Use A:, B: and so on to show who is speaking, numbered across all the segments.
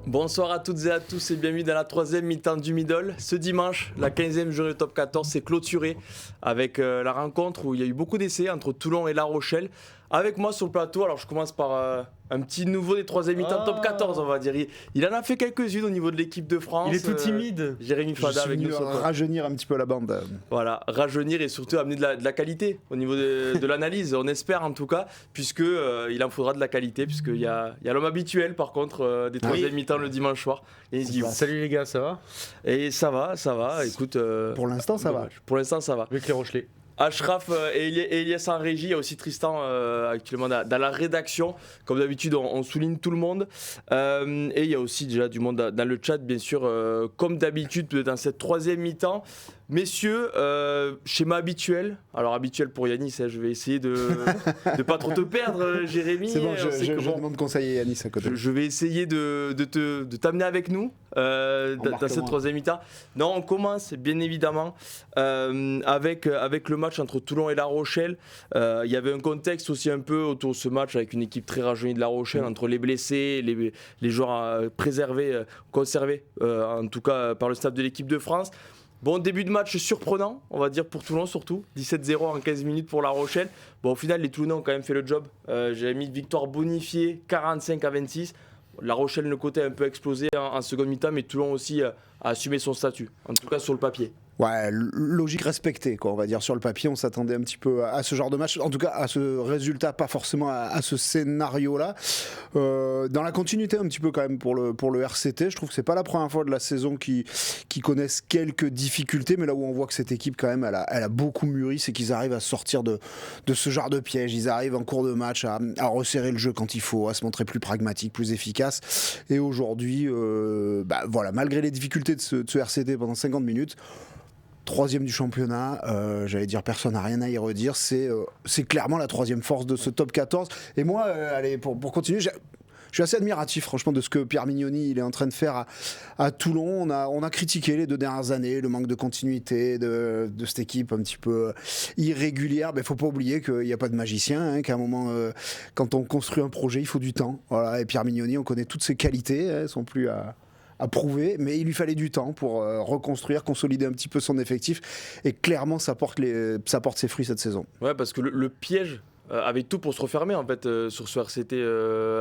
A: Bonsoir à toutes et à tous et bienvenue dans la troisième mi-temps du Middle. Ce dimanche, la 15e journée top 14 s'est clôturée avec la rencontre où il y a eu beaucoup d'essais entre Toulon et La Rochelle. Avec moi sur le plateau, alors je commence par un petit nouveau des troisième mi-temps top 14, on va dire. Il en a fait quelques-unes au niveau de l'équipe de France.
B: Il est tout timide.
A: Jérémy Fada avec nous.
C: Je suis venu rajeunir un petit peu la bande.
A: Voilà, rajeunir et surtout amener de la qualité au niveau de l'analyse, on espère en tout cas, puisque il en faudra de la qualité, puisqu'il y a l'homme habituel par contre des troisième mi-temps le dimanche soir.
B: Salut les gars, ça va ?
A: Et ça va, écoute.
C: Pour l'instant, ça va.
A: Pour l'instant, ça va.
B: Avec les Rochelais.
A: Ashraf et Elias en régie, il y a aussi Tristan actuellement dans la rédaction. Comme d'habitude, on souligne tout le monde. Et il y a aussi déjà du monde dans le chat, bien sûr, comme d'habitude, dans cette troisième mi-temps. Messieurs, schéma habituel. Alors habituel pour Yanis, je vais essayer de ne pas trop te perdre, Jérémy.
C: C'est bon, je demande conseil à Yanis à côté.
A: Je vais essayer de t'amener avec nous dans cette troisième mi-temps. Non, on commence bien évidemment avec le match entre Toulon et La Rochelle. Il y avait un contexte aussi un peu autour de ce match avec une équipe très rajeunie de La Rochelle, entre les blessés, les joueurs préservés, conservés, en tout cas par le staff de l'équipe de France. Bon, début de match surprenant, on va dire pour Toulon surtout. 17-0 en 15 minutes pour La Rochelle. Bon, au final, les Toulonnais ont quand même fait le job. J'avais mis victoire bonifiée, 45-26. La Rochelle, le côté a un peu explosé en seconde mi-temps, mais Toulon aussi a assumé son statut, en tout cas sur le papier.
C: Ouais, logique respectée, quoi, on va dire. Sur le papier, on s'attendait un petit peu à ce genre de match, en tout cas à ce résultat, pas forcément à ce scénario-là. Dans la continuité un petit peu quand même pour le RCT, je trouve que c'est pas la première fois de la saison qui connaissent quelques difficultés, mais là où on voit que cette équipe quand même, elle a beaucoup mûri, c'est qu'ils arrivent à sortir de ce genre de piège. Ils arrivent en cours de match à resserrer le jeu quand il faut, à se montrer plus pragmatique, plus efficace. Et aujourd'hui, voilà, malgré les difficultés de ce RCT pendant 50 minutes, troisième du championnat, j'allais dire personne n'a rien à y redire, c'est clairement la troisième force de ce top 14. Et moi, allez, pour continuer, je suis assez admiratif franchement de ce que Pierre Mignoni il est en train de faire à Toulon. On a critiqué les 2 dernières années le manque de continuité de cette équipe un petit peu irrégulière. Mais il ne faut pas oublier qu'il n'y a pas de magicien, qu'à un moment, quand on construit un projet, il faut du temps. Voilà. Et Pierre Mignoni, on connaît toutes ses qualités, elles ne sont plus à prouver, mais il lui fallait du temps pour reconstruire, consolider un petit peu son effectif, et clairement ça porte ses fruits cette saison.
A: Ouais, parce que le piège avait tout pour se refermer en fait sur ce RCT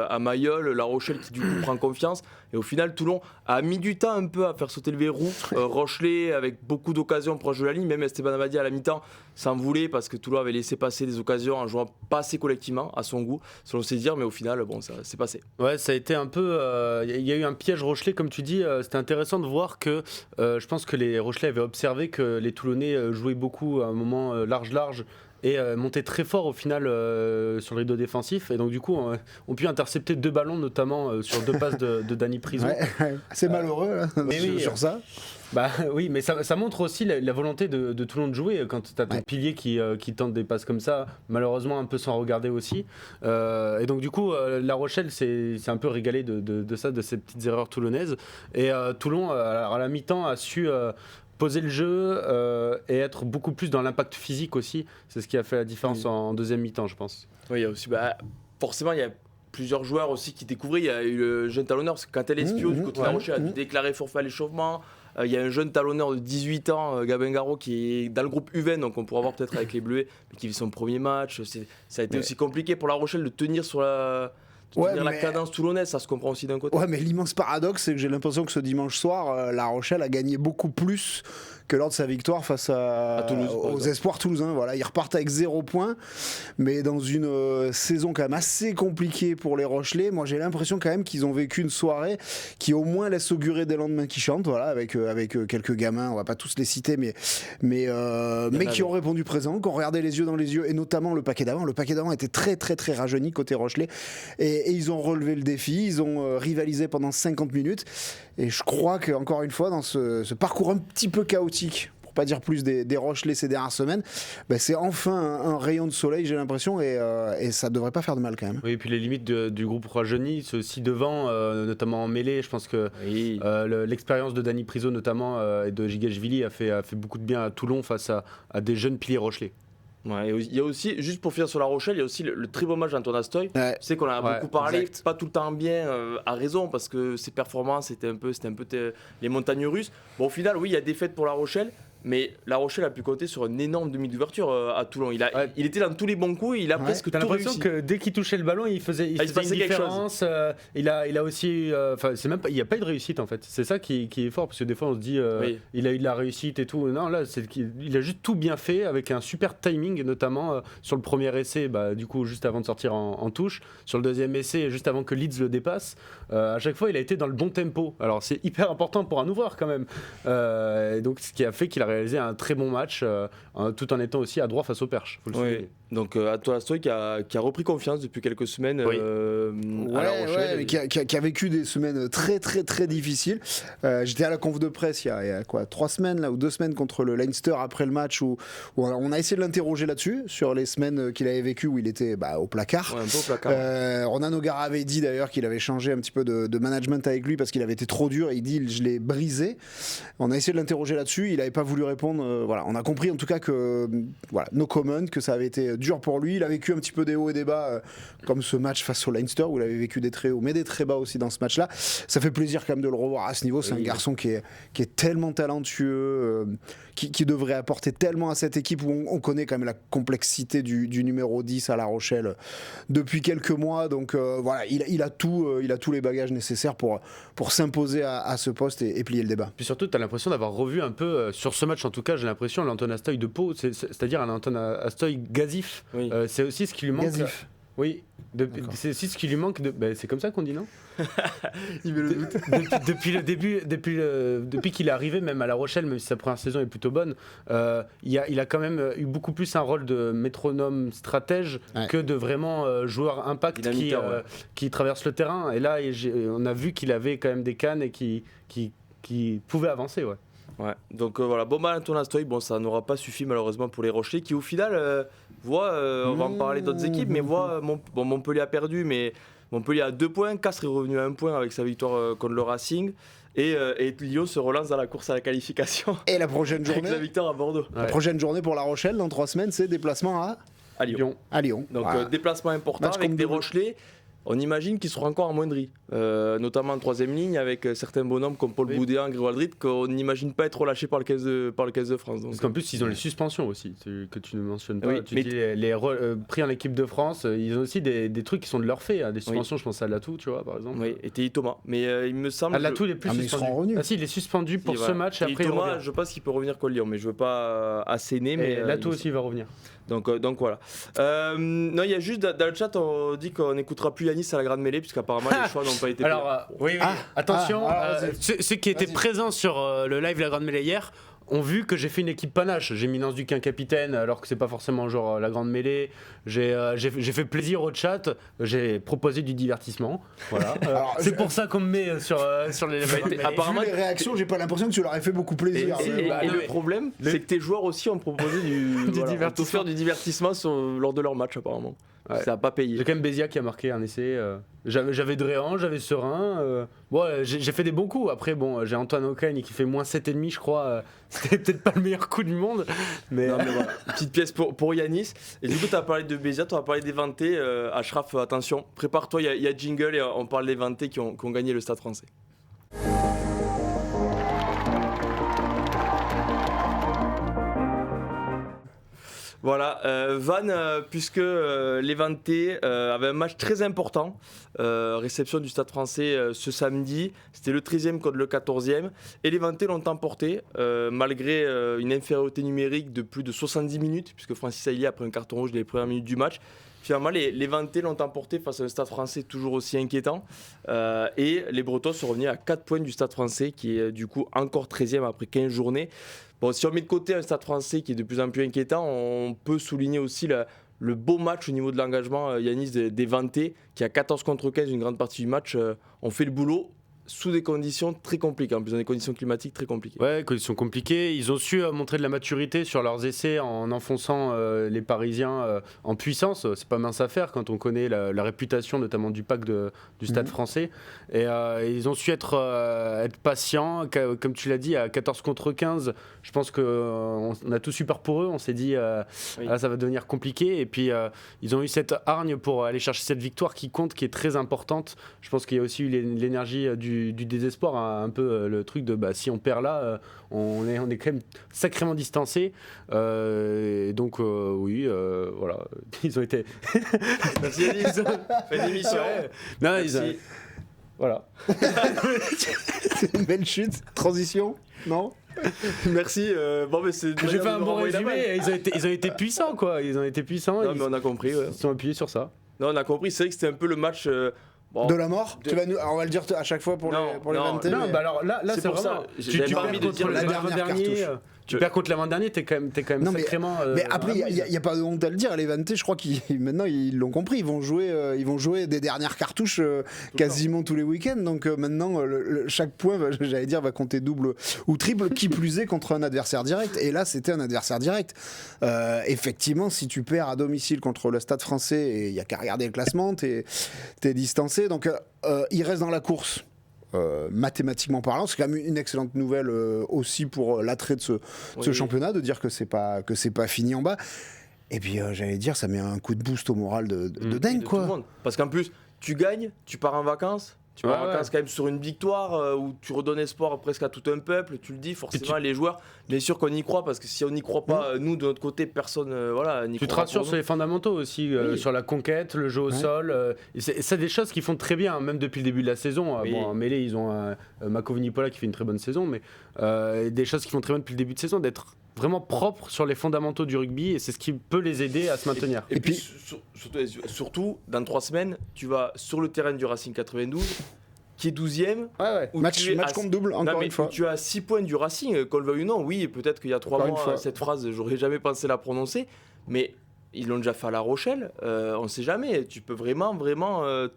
A: à Mayol, La Rochelle qui du coup prend confiance, et au final Toulon a mis du temps un peu à faire sauter le verrou. Rochelet avec beaucoup d'occasions proche de la ligne, même Esteban Abadi à la mi-temps s'en voulait parce que Toulon avait laissé passer des occasions en jouant pas assez collectivement à son goût, selon ses dires, mais au final bon, ça s'est passé.
B: Ouais, ça a été un peu il y a eu un piège Rochelet comme tu dis. C'était intéressant de voir que je pense que les Rochelais avaient observé que les Toulonnais jouaient beaucoup à un moment large et montaient très fort au final sur le rideau défensif, et donc du coup ont pu intercepter 2 ballons notamment sur 2 passes de Dany Priso.
C: Ouais, c'est malheureux sur ça.
B: Bah oui, mais ça montre aussi la volonté de Toulon de jouer quand tu as ton pilier qui tente des passes comme ça, malheureusement un peu sans regarder aussi. Et donc du coup, La Rochelle c'est un peu régalé de ça, de ces petites erreurs toulonnaises. Et Toulon, à la mi-temps, a su poser le jeu et être beaucoup plus dans l'impact physique aussi. C'est ce qui a fait la différence en deuxième mi-temps, je pense.
A: Oui, il y a aussi, forcément, il y a plusieurs joueurs aussi qui découvraient. Il y a eu le jeune talonneur, parce que quand Espio du côté de La Rochelle a dû déclarer forfait à l'échauffement. Il y a un jeune talonneur de 18 ans, Gabin Garot, qui est dans le groupe UVN, donc on pourra voir peut-être avec les Bleuets, mais qui vit son premier match. Ça a été aussi compliqué pour La Rochelle de tenir sur la cadence toulonnaise, ça se comprend aussi d'un côté.
C: Ouais, mais l'immense paradoxe, c'est que j'ai l'impression que ce dimanche soir, La Rochelle a gagné beaucoup plus que lors de sa victoire face à
A: Toulouse,
C: aux espoirs toulousains. Voilà, ils repartent avec 0 points, mais dans une saison quand même assez compliquée pour les Rochelais. Moi, j'ai l'impression quand même qu'ils ont vécu une soirée qui au moins laisse augurer des lendemains qui chantent. Voilà, avec quelques gamins, on va pas tous les citer, mais qui ont répondu présent, qui ont regardé les yeux dans les yeux, et notamment le paquet d'avant. Le paquet d'avant était très très très rajeuni côté Rochelais, et ils ont relevé le défi. Ils ont rivalisé pendant 50 minutes, et je crois qu'encore une fois dans ce parcours un petit peu chaotique, pour pas dire plus, des Rochelais ces dernières semaines, c'est enfin un rayon de soleil, j'ai l'impression, et ça devrait pas faire de mal quand même.
B: Oui, et puis les limites du groupe rajeuni, c'est aussi devant, notamment en mêlée. Je pense que l'expérience de Dany Priso notamment et de Gigashvili a fait beaucoup de bien à Toulon face à des jeunes piliers Rochelais.
A: Ouais, il y a aussi, juste pour finir sur La Rochelle, il y a aussi le très bon match d'Antoine Astoy.
C: Ouais.
A: Tu sais qu'on en a beaucoup parlé,
C: exact.
A: pas tout le temps bien, à raison, parce que ses performances c'était un peu les montagnes russes. Bon, au final, oui, il y a défaite pour La Rochelle. Mais La Rochelle a pu compter sur un énorme demi d'ouverture à Toulon. Il était dans tous les bons coups et il a presque
B: T'as
A: tout
B: l'impression
A: réussi.
B: que dès qu'il touchait le ballon, il faisait une différence. Il a aussi, c'est même pas, il n'y a pas eu de réussite en fait. C'est ça qui est fort parce que des fois on se dit, il a eu de la réussite et tout. Non, là, il a juste tout bien fait avec un super timing, notamment sur le premier essai, du coup juste avant de sortir en touche. Sur le deuxième essai, juste avant que Leeds le dépasse. À chaque fois, il a été dans le bon tempo. Alors c'est hyper important pour un ouvreur quand même. Et donc ce qui a fait qu'il a réalisé un très bon match tout en étant aussi à droit face au Perche. Faut le souligner.
A: Donc Antoine Astoy qui a repris confiance depuis quelques semaines à La Rochelle.
C: Mais qui a vécu des semaines très très très difficiles. J'étais à la conf de presse il y a 3 semaines là, ou 2 semaines contre le Leinster après le match où on a essayé de l'interroger là-dessus sur les semaines qu'il avait vécues où il était au placard.
A: Ouais, un peu au placard.
C: Ronan O'Gara avait dit d'ailleurs qu'il avait changé un petit peu de management avec lui parce qu'il avait été trop dur et il dit je l'ai brisé. On a essayé de l'interroger là-dessus, il n'avait pas voulu répondre. On a compris en tout cas que no comment, que ça avait été dur pour lui. Il a vécu un petit peu des hauts et des bas comme ce match face au Leinster où il avait vécu des très hauts mais des très bas aussi dans ce match-là. Ça fait plaisir quand même de le revoir à ce niveau. C'est un garçon qui est tellement talentueux, qui devrait apporter tellement à cette équipe où on connaît quand même la complexité du numéro 10 à La Rochelle depuis quelques mois. Donc il a tous les bagages nécessaires pour s'imposer à ce poste et plier le débat.
B: Puis surtout, tu as l'impression d'avoir revu un peu, sur ce match en tout cas, j'ai l'impression, l'Antoine Astoy de Pau, c'est-à-dire un Antoine Astoy gazif.
A: Oui.
B: C'est aussi ce qui lui manque.
C: Gazif.
B: Oui, c'est aussi ce qui lui manque. C'est comme ça qu'on dit, non?
A: Il met le doute.
B: Depuis le début, depuis qu'il est arrivé, même à La Rochelle, même si sa première saison est plutôt bonne, il a quand même eu beaucoup plus un rôle de métronome stratège que de vraiment joueur impact qui traverse le terrain. Et là, on a vu qu'il avait quand même des cannes et qui pouvait avancer.
A: Ouais. Donc voilà, bon Antoine Astoy, ça n'aura pas suffi malheureusement pour les Rochelais qui au final on va en parler d'autres équipes, mais Montpellier a perdu, mais Montpellier a 2 points, Castres est revenu à 1 point avec sa victoire contre le Racing. Et Lyon se relance dans la course à la qualification.
C: Et la prochaine journée,
A: avec la victoire à Bordeaux.
C: La prochaine journée pour La Rochelle dans 3 semaines, c'est déplacement
A: à Lyon. Donc déplacement important match avec des Rochelais. On imagine qu'ils seront encore amoindris, notamment en 3ème ligne avec certains bonhommes comme Paul Boudéan, Grégoire qu'on n'imagine pas être relâchés par le 15 de France.
B: Parce qu'en plus, ils ont les suspensions aussi, que tu ne mentionnes pas.
A: Oui,
B: tu dis pris en équipe de France, ils ont aussi des trucs qui sont de leur fait. Des suspensions, je pense à Latou, tu vois, par exemple.
A: Oui, et Théi Thomas. Mais il me semble.
B: Latou, il est plus suspendu.
C: Ah
B: si, il est suspendu pour ce match.
A: Et après, Thomas, je pense qu'il peut revenir contre Lyon, mais je veux pas asséner. Mais
B: Latou aussi va revenir.
A: Donc voilà. Non, il y a juste dans le chat, on dit qu'on n'écoutera plus Yanis à la grande mêlée, puisqu'apparemment les choix n'ont pas été.
B: Alors, attention, ceux qui étaient présents sur le live La Grande Mêlée hier ont vu que j'ai fait une équipe panache. J'ai mis Nance Duquin capitaine, alors que c'est pas forcément genre la grande mêlée. J'ai fait plaisir au chat. J'ai proposé du divertissement. Voilà. C'est pour ça qu'on me met sur les.
C: Apparemment, les réactions, j'ai pas l'impression que tu leur aies fait beaucoup plaisir.
A: Et le problème, c'est que tes joueurs aussi ont proposé du divertissement lors de leur match apparemment. Ouais. Ça n'a pas payé.
B: J'ai quand même Bézia qui a marqué un essai. J'avais Dréan, j'avais Serein. J'ai fait des bons coups. Après, j'ai Antoine Ocagne qui fait moins 7,5, je crois. C'était peut-être pas le meilleur coup du monde. Mais
A: voilà. Petite pièce pour Yanis. Et du coup, tu as parlé de Bézia, tu as parlé des Vantés. Ashraf, attention, prépare-toi, il y a jingle et on parle des Vantés qui ont gagné le Stade Français. Voilà, Vannes, puisque les Vantais avaient un match très important, réception du Stade Français ce samedi, c'était le 13e contre le 14e, et les Vantais l'ont emporté, malgré une infériorité numérique de plus de 70 minutes, puisque Francis Ailly, après un carton rouge les premières minutes du match, finalement les Vantais l'ont emporté face à un Stade Français toujours aussi inquiétant, et les Bretons sont revenus à 4 points du Stade Français, qui est du coup encore 13e après 15 journées. Bon, si on met de côté un Stade Français qui est de plus en plus inquiétant, on peut souligner aussi le beau match au niveau de l'engagement, Yanis, des Vantais, qui a 14 contre 15 une grande partie du match, ont fait le boulot. sous des conditions très compliquées, en plus dans des conditions climatiques très compliquées.
B: Ouais, conditions compliquées. Ils ont su montrer de la maturité sur leurs essais en enfonçant les Parisiens en puissance. C'est pas mince à faire quand on connaît la réputation notamment du pack du Stade français. Et ils ont su être patients. Comme tu l'as dit, à 14 contre 15, je pense qu'on a tous eu peur pour eux. On s'est dit, là, ça va devenir compliqué. Et puis, ils ont eu cette hargne pour aller chercher cette victoire qui compte, qui est très importante. Je pense qu'il y a aussi eu l'énergie du désespoir, un peu le truc de si on perd là, on est quand même sacrément distancé. Donc oui, voilà, ils ont été.
A: Merci Yannick, fait une émission.
B: Ouais. Non,
A: Merci.
B: Voilà.
C: C'est une belle chute. Transition, non?
A: Merci.
B: J'ai fait un bon résumé. Ils ont été puissants, quoi. Ils ont été puissants.
A: Non, mais on a compris.
B: Ils se sont appuyés sur ça.
A: Non, on a compris. C'est vrai que c'était un peu le match.
C: De la mort on va le dire à chaque fois pour les 20.
B: Non, bah alors là c'est
A: pour
B: vraiment
A: ça.
B: Tu perds contre l'avant-dernier. Tu perds contre l'avant-dernier, t'es quand même sacrément.
C: Mais après, il n'y a pas de honte à le dire. Les Levante, je crois maintenant ils l'ont compris. Ils vont jouer des dernières cartouches quasiment tous les week-ends. Donc maintenant, chaque point, j'allais dire, va compter double ou triple. Qui plus est contre un adversaire direct. Et là, c'était un adversaire direct. Effectivement, si tu perds à domicile contre le Stade Français, et il n'y a qu'à regarder le classement, t'es distancé. Donc il reste dans la course. Mathématiquement parlant, c'est quand même une excellente nouvelle aussi pour l'attrait de ce championnat, de dire que c'est pas fini en bas. Et puis j'allais dire, ça met un coup de boost au moral de dingue, quoi.
A: Tout le monde. Parce qu'en plus, tu gagnes, tu pars en vacances. Tu pars en vacances quand même sur une victoire où tu redonnes espoir presque à tout un peuple. Tu le dis, forcément, les joueurs, bien sûr qu'on y croit, parce que si on n'y croit pas, nous, de notre côté, personne n'y croit.
B: Tu te rassures sur les fondamentaux aussi, sur la conquête, le jeu au sol. C'est des choses qu'ils font très bien, même depuis le début de la saison. Bon, en mêlée, ils ont Mako Vunipola qui fait une très bonne saison, mais des choses qu'ils font très bien depuis le début de saison, d'être vraiment propre sur les fondamentaux du rugby, et c'est ce qui peut les aider à se maintenir.
A: Et puis surtout, dans 3 semaines, tu vas sur le terrain du Racing 92, qui est 12e.
C: Match compte double, encore une fois.
A: Tu as 6 points du Racing, qu'on le veuille ou non. Oui, peut-être qu'il y a 3 mois, cette phrase, j'aurais jamais pensé la prononcer, mais ils l'ont déjà fait à La Rochelle, on ne sait jamais. Tu peux vraiment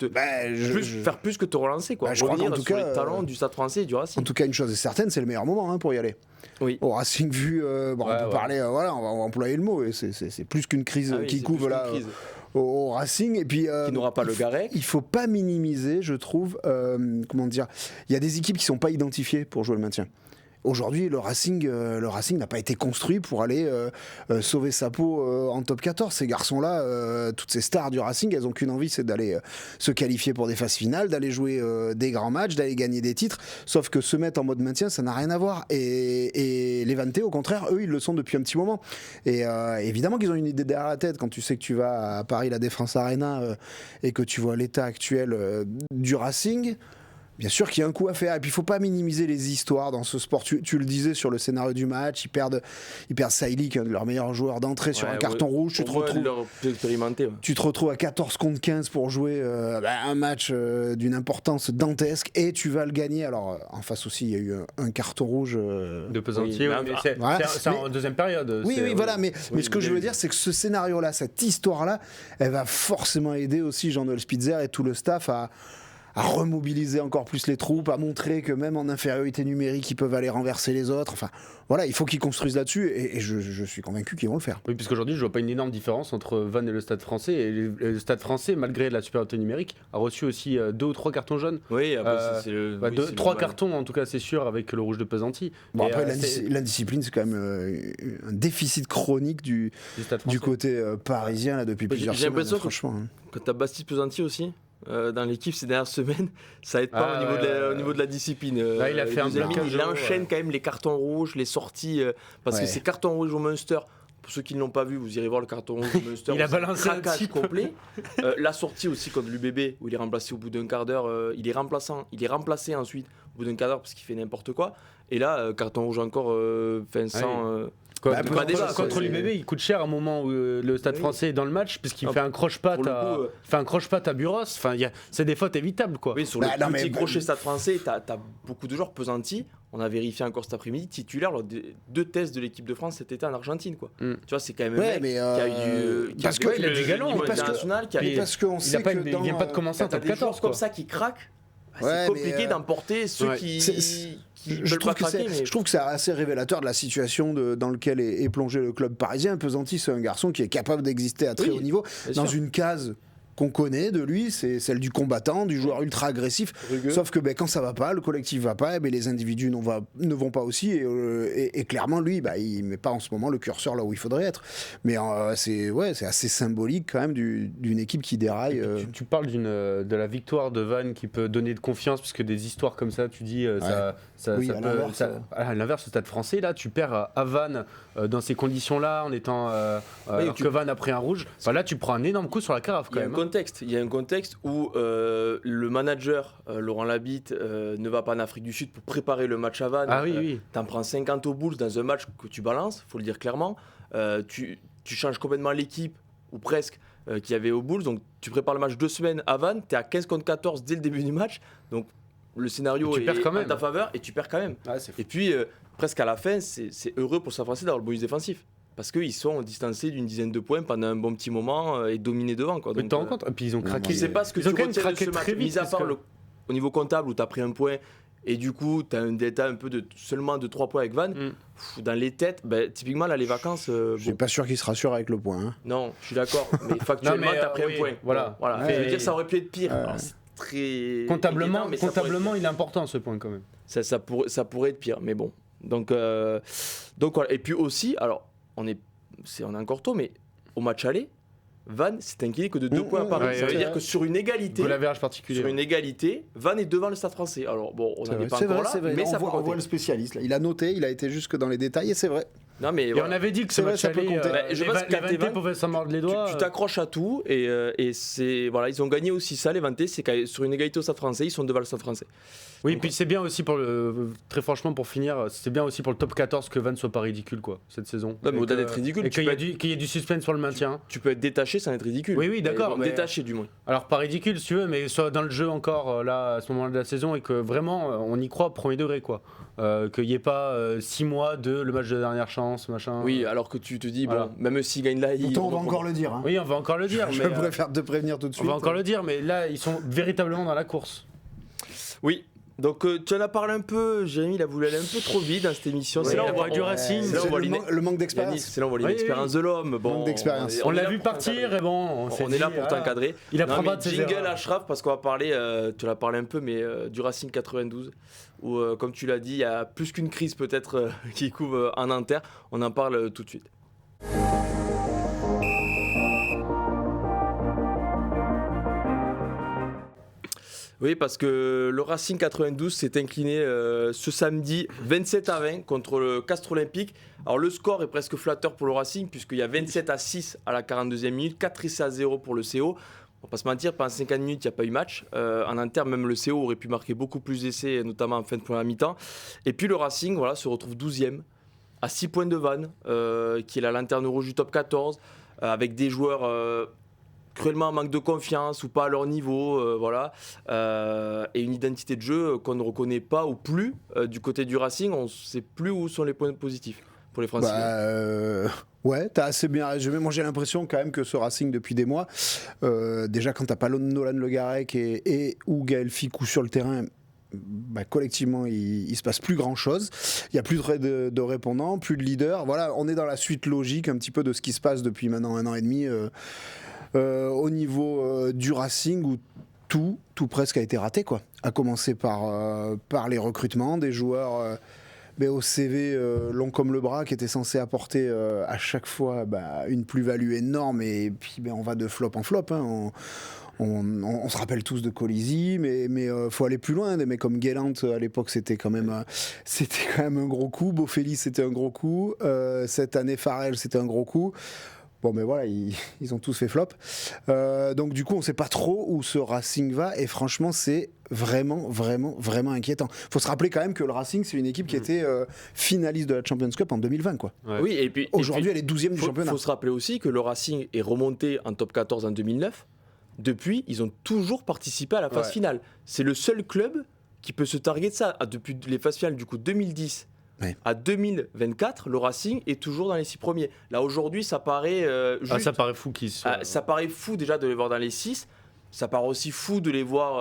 A: faire plus que te relancer, quoi. Revenir sur les talents du Stade Français et du Racing.
C: En tout cas, une chose est certaine, c'est le meilleur moment pour y aller.
A: Oui.
C: Au Racing vu, on peut parler, on va employer le mot, et c'est plus qu'une crise qui couve là. Au Racing, et puis
A: qui n'aura pas le Garec.
C: Il faut pas minimiser, je trouve, comment dire, il y a des équipes qui sont pas identifiées pour jouer le maintien. Aujourd'hui, le Racing n'a pas été construit pour aller sauver sa peau en top 14. Ces garçons-là, toutes ces stars du Racing, elles n'ont qu'une envie, c'est d'aller se qualifier pour des phases finales, d'aller jouer des grands matchs, d'aller gagner des titres. Sauf que se mettre en mode maintien, ça n'a rien à voir. Et les Levante, au contraire, eux, ils le sont depuis un petit moment. Et évidemment qu'ils ont une idée derrière la tête. Quand tu sais que tu vas à Paris, la Défense Arena, et que tu vois l'état actuel du Racing... Bien sûr qu'il y a un coup à faire, et puis il ne faut pas minimiser les histoires dans ce sport. Tu le disais sur le scénario du match, ils perdent Saïli, qui est un de leurs meilleurs joueurs d'entrée, sur un carton rouge. Tu te retrouves à 14 contre 15 pour jouer un match d'une importance dantesque, et tu vas le gagner. Alors en face aussi, il y a eu un carton rouge
B: de Pesanti, c'est en deuxième période.
C: Voilà, mais ce que je veux dire, c'est que ce scénario-là, cette histoire-là, elle va forcément aider aussi Jean-Noël Spitzer et tout le staff à remobiliser encore plus les troupes, à montrer que même en infériorité numérique, ils peuvent aller renverser les autres. Enfin, voilà, il faut qu'ils construisent là-dessus, et je suis convaincu qu'ils vont le faire.
B: Oui, puisqu'aujourd'hui, je vois pas une énorme différence entre Vannes et le Stade Français. Et le Stade Français, malgré la supériorité numérique, a reçu aussi 2 ou 3 cartons jaunes.
A: Oui, après, c'est
B: 3 cartons, en tout cas, c'est sûr, avec le rouge de Pesanti.
C: Bon, après, l'indiscipline, c'est quand même un déficit chronique du côté parisien là, depuis plusieurs semaines.
A: J'ai l'impression que tu as Bastille-Pesanti aussi. Dans l'équipe ces dernières semaines, ça aide pas au niveau de la discipline.
B: Il a fait
A: il enchaîne quand même les cartons rouges, les sorties, parce que ces cartons rouges au Munster, pour ceux qui ne l'ont pas vu, vous irez voir le carton rouge au Munster.
B: Il a balancé un
A: craquage complet. La sortie aussi contre l'UBB, où il est remplacé au bout d'un quart d'heure. Il est remplacé ensuite au bout d'un quart d'heure parce qu'il fait n'importe quoi. Et là, carton rouge encore, Vincent.
B: Contre l'UBB, il coûte cher à un moment où le Stade Français est dans le match, puisqu'il fait un croche-patte à Buros. Enfin, c'est des fautes évitables, quoi.
A: Oui, sur le petit crochet Stade Français, t'as beaucoup de joueurs. Pesanti, on a vérifié encore cet après-midi, titulaire lors des 2 tests de l'équipe de France cet été en Argentine, quoi. Tu vois, c'est quand même un mec qui a eu du
C: parce qu'il
B: a du galon
C: international, parce qu'on sait que
B: il vient pas de commencer en top 14,
A: comme ça qui craque. c'est compliqué d'emporter ceux qui
C: je trouve que c'est assez révélateur de la situation dans laquelle est plongé le club parisien. Pesanti, c'est un garçon qui est capable d'exister à très haut niveau dans une case qu'on connaît de lui, c'est celle du combattant, du joueur ultra agressif. Sauf que quand ça va pas, le collectif va pas, les individus ne vont pas aussi. Et clairement, lui, il met pas en ce moment le curseur là où il faudrait être. Mais c'est assez symbolique quand même d'une équipe qui déraille.
B: Tu parles de la victoire de Vannes qui peut donner de confiance, parce que des histoires comme ça, tu dis, à l'inverse, au Stade Français, là, tu perds à Vannes dans ces conditions-là, en étant alors que Vannes a pris un rouge. Là, tu prends un énorme coup sur la carafe quand même.
A: Il y a un contexte où le manager, Laurent Labitte, ne va pas en Afrique du Sud pour préparer le match à Vannes. T'en prends 50 aux Bulls dans un match que tu balances, il faut le dire clairement. Tu changes complètement l'équipe, ou presque, qu'il y avait aux Bulls. Donc tu prépares le match 2 semaines à Vannes, tu es à 15 contre 14 dès le début du match. Donc le scénario est en ta faveur et tu perds quand même. Et puis presque à la fin, c'est heureux pour Stade Français d'avoir le bonus défensif. Parce qu'ils sont distancés d'une dizaine de points pendant un bon petit moment et dominés devant.
B: Mais tu te rends compte ? Et puis ils ont craqué.
A: Je ne sais pas ce que tu retiens de ce match, mis à part au niveau comptable où tu as pris un point et du coup tu as un delta un peu seulement de 3 points avec Vannes. Dans les têtes, typiquement là les vacances...
C: je suis pas sûr qu'ils se rassurent avec le point. Hein.
A: Non, je suis d'accord. Mais factuellement tu as pris un point.
B: Voilà.
A: Je veux dire, ça aurait pu être pire. Alors, c'est très
B: comptablement, il est important ce point quand même.
A: Ça pourrait être pire, mais bon. Donc voilà. Et puis aussi, alors... On est encore tôt, mais au match aller, Vannes s'est incliné que de 2 points à Paris. Ça veut dire que sur une égalité, Vannes est devant le Stade Français. Alors bon, on n'en est pas encore là, mais ça
C: on voit le spécialiste. Là. Il a noté, il a été jusque dans les détails et c'est vrai.
A: Non, mais
B: on avait dit que ce match aller,
A: je pense
B: les pouvaient s'en mordre les doigts.
A: Tu t'accroches à tout et c'est voilà, ils ont gagné aussi ça. Les Vantais, c'est que sur une égalité au Stade Français, ils sont devant le Stade Français.
B: Oui, puis c'est bien aussi très franchement pour finir, c'est bien aussi pour le top 14 que Vannes soit pas ridicule cette saison.
A: Non, mais au-delà d'être ridicule,
B: et qu'il y ait du suspense sur le maintien.
A: Tu peux être détaché sans être ridicule.
B: Oui, d'accord.
A: Détaché du moins.
B: Alors pas ridicule si tu veux, mais soit dans le jeu encore là à ce moment-là de la saison et que vraiment on y croit premier degré quoi. Qu'il n'y ait pas 6 mois de le match de dernière chance machin.
A: Oui, alors que tu te dis bon, même s'ils gagnent là,
C: on va encore le dire. Hein.
B: Oui, on va encore le dire.
C: Je préfère te prévenir tout de suite.
B: On va encore le dire, mais là ils sont véritablement dans la course.
A: Oui. Donc tu en as parlé un peu, Jérémy, il a voulu aller un peu trop vite dans cette émission.
B: C'est là où on voit du Racing.
C: C'est le manque d'expérience.
A: C'est là où on voit l'expérience de l'homme.
C: Manque d'expérience.
B: On l'a vu partir et bon,
A: on est là pour t'encadrer.
B: Il apprendra de ses erreurs.
A: Jingle Ashraf, parce qu'on va parler, tu l'as parlé un peu, mais du Racing 92, où comme tu l'as dit, il y a plus qu'une crise peut-être qui couvre en Inter. On en parle tout de suite. Oui, parce que le Racing 92 s'est incliné ce samedi 27-20 contre le Castres Olympique. Alors le score est presque flatteur pour le Racing puisqu'il y a 27-6 à la 42e minute, 4-0 pour le CO. On va pas se mentir, pendant 50 minutes, il n'y a pas eu match. En Inter, même le CO aurait pu marquer beaucoup plus d'essais, notamment en fin de première mi-temps. Et puis le Racing se retrouve 12e, à 6 points de Vannes, qui est la lanterne rouge du top 14, avec des joueurs... cruellement en manque de confiance ou pas à leur niveau, et une identité de jeu qu'on ne reconnaît pas ou plus du côté du Racing. On ne sait plus où sont les points positifs pour les Français.
C: Ouais, t'as assez bien résumé. Moi, j'ai l'impression quand même que ce Racing depuis des mois, déjà quand t'as pas Nolan Le Garec et ou Gaël Ficou sur le terrain. Collectivement, il se passe plus grand chose. Il y a plus de répondants, plus de leaders. Voilà, on est dans la suite logique un petit peu de ce qui se passe depuis maintenant 1 an et demi. Au niveau du Racing où tout presque a été raté quoi. À commencer par les recrutements des joueurs au CV long comme le bras qui étaient censés apporter à chaque fois une plus-value énorme et puis on va de flop en flop. Hein. On se rappelle tous de Colisi, mais faut aller plus loin. Des mecs comme Guélant à l'époque, c'était quand même un gros coup. Boffelli, c'était un gros coup. Cette année, Farrell, c'était un gros coup. Bon, mais voilà, ils ont tous fait flop. Donc, du coup, on ne sait pas trop où ce Racing va. Et franchement, c'est vraiment, vraiment, vraiment inquiétant. Il faut se rappeler quand même que le Racing, c'est une équipe qui était finaliste de la Champions Cup en 2020. Quoi.
A: Ouais. Oui, et puis
C: aujourd'hui, elle est 12e du championnat.
A: Il faut se rappeler aussi que le Racing est remonté en top 14 en 2009. Depuis, ils ont toujours participé à la phase finale. C'est le seul club qui peut se targuer de ça. Depuis les phases finales, du coup, 2010... à 2024, le Racing est toujours dans les 6 premiers. Là, aujourd'hui, ça paraît juste...
B: ça paraît fou
A: ça paraît fou déjà de les voir dans les 6. ça paraît aussi fou de les voir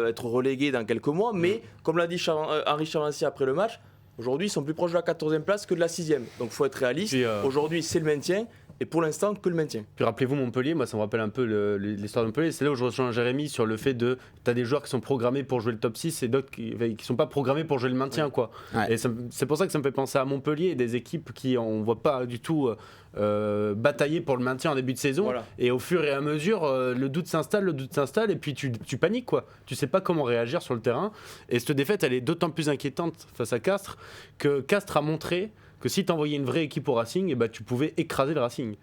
A: être relégués dans quelques mois, mais comme l'a dit Henri Chavancy après le match, aujourd'hui ils sont plus proches de la 14e place que de la 6e. Donc il faut être réaliste. Puis, aujourd'hui c'est le maintien. Et pour l'instant, que le maintien.
B: Puis rappelez-vous Montpellier, moi ça me rappelle un peu l'histoire de Montpellier. C'est là où je rejoins Jérémy sur le fait de t'as des joueurs qui sont programmés pour jouer le top 6 et d'autres qui sont pas programmés pour jouer le maintien, quoi. Et c'est pour ça que ça me fait penser à Montpellier et des équipes qui on voit pas du tout batailler pour le maintien en début de saison. Voilà. Et au fur et à mesure, le doute s'installe et puis tu paniques, quoi. Tu sais pas comment réagir sur le terrain. Et cette défaite, elle est d'autant plus inquiétante face à Castres que Castres a montré que si tu envoyais une vraie équipe au Racing, tu pouvais écraser le Racing.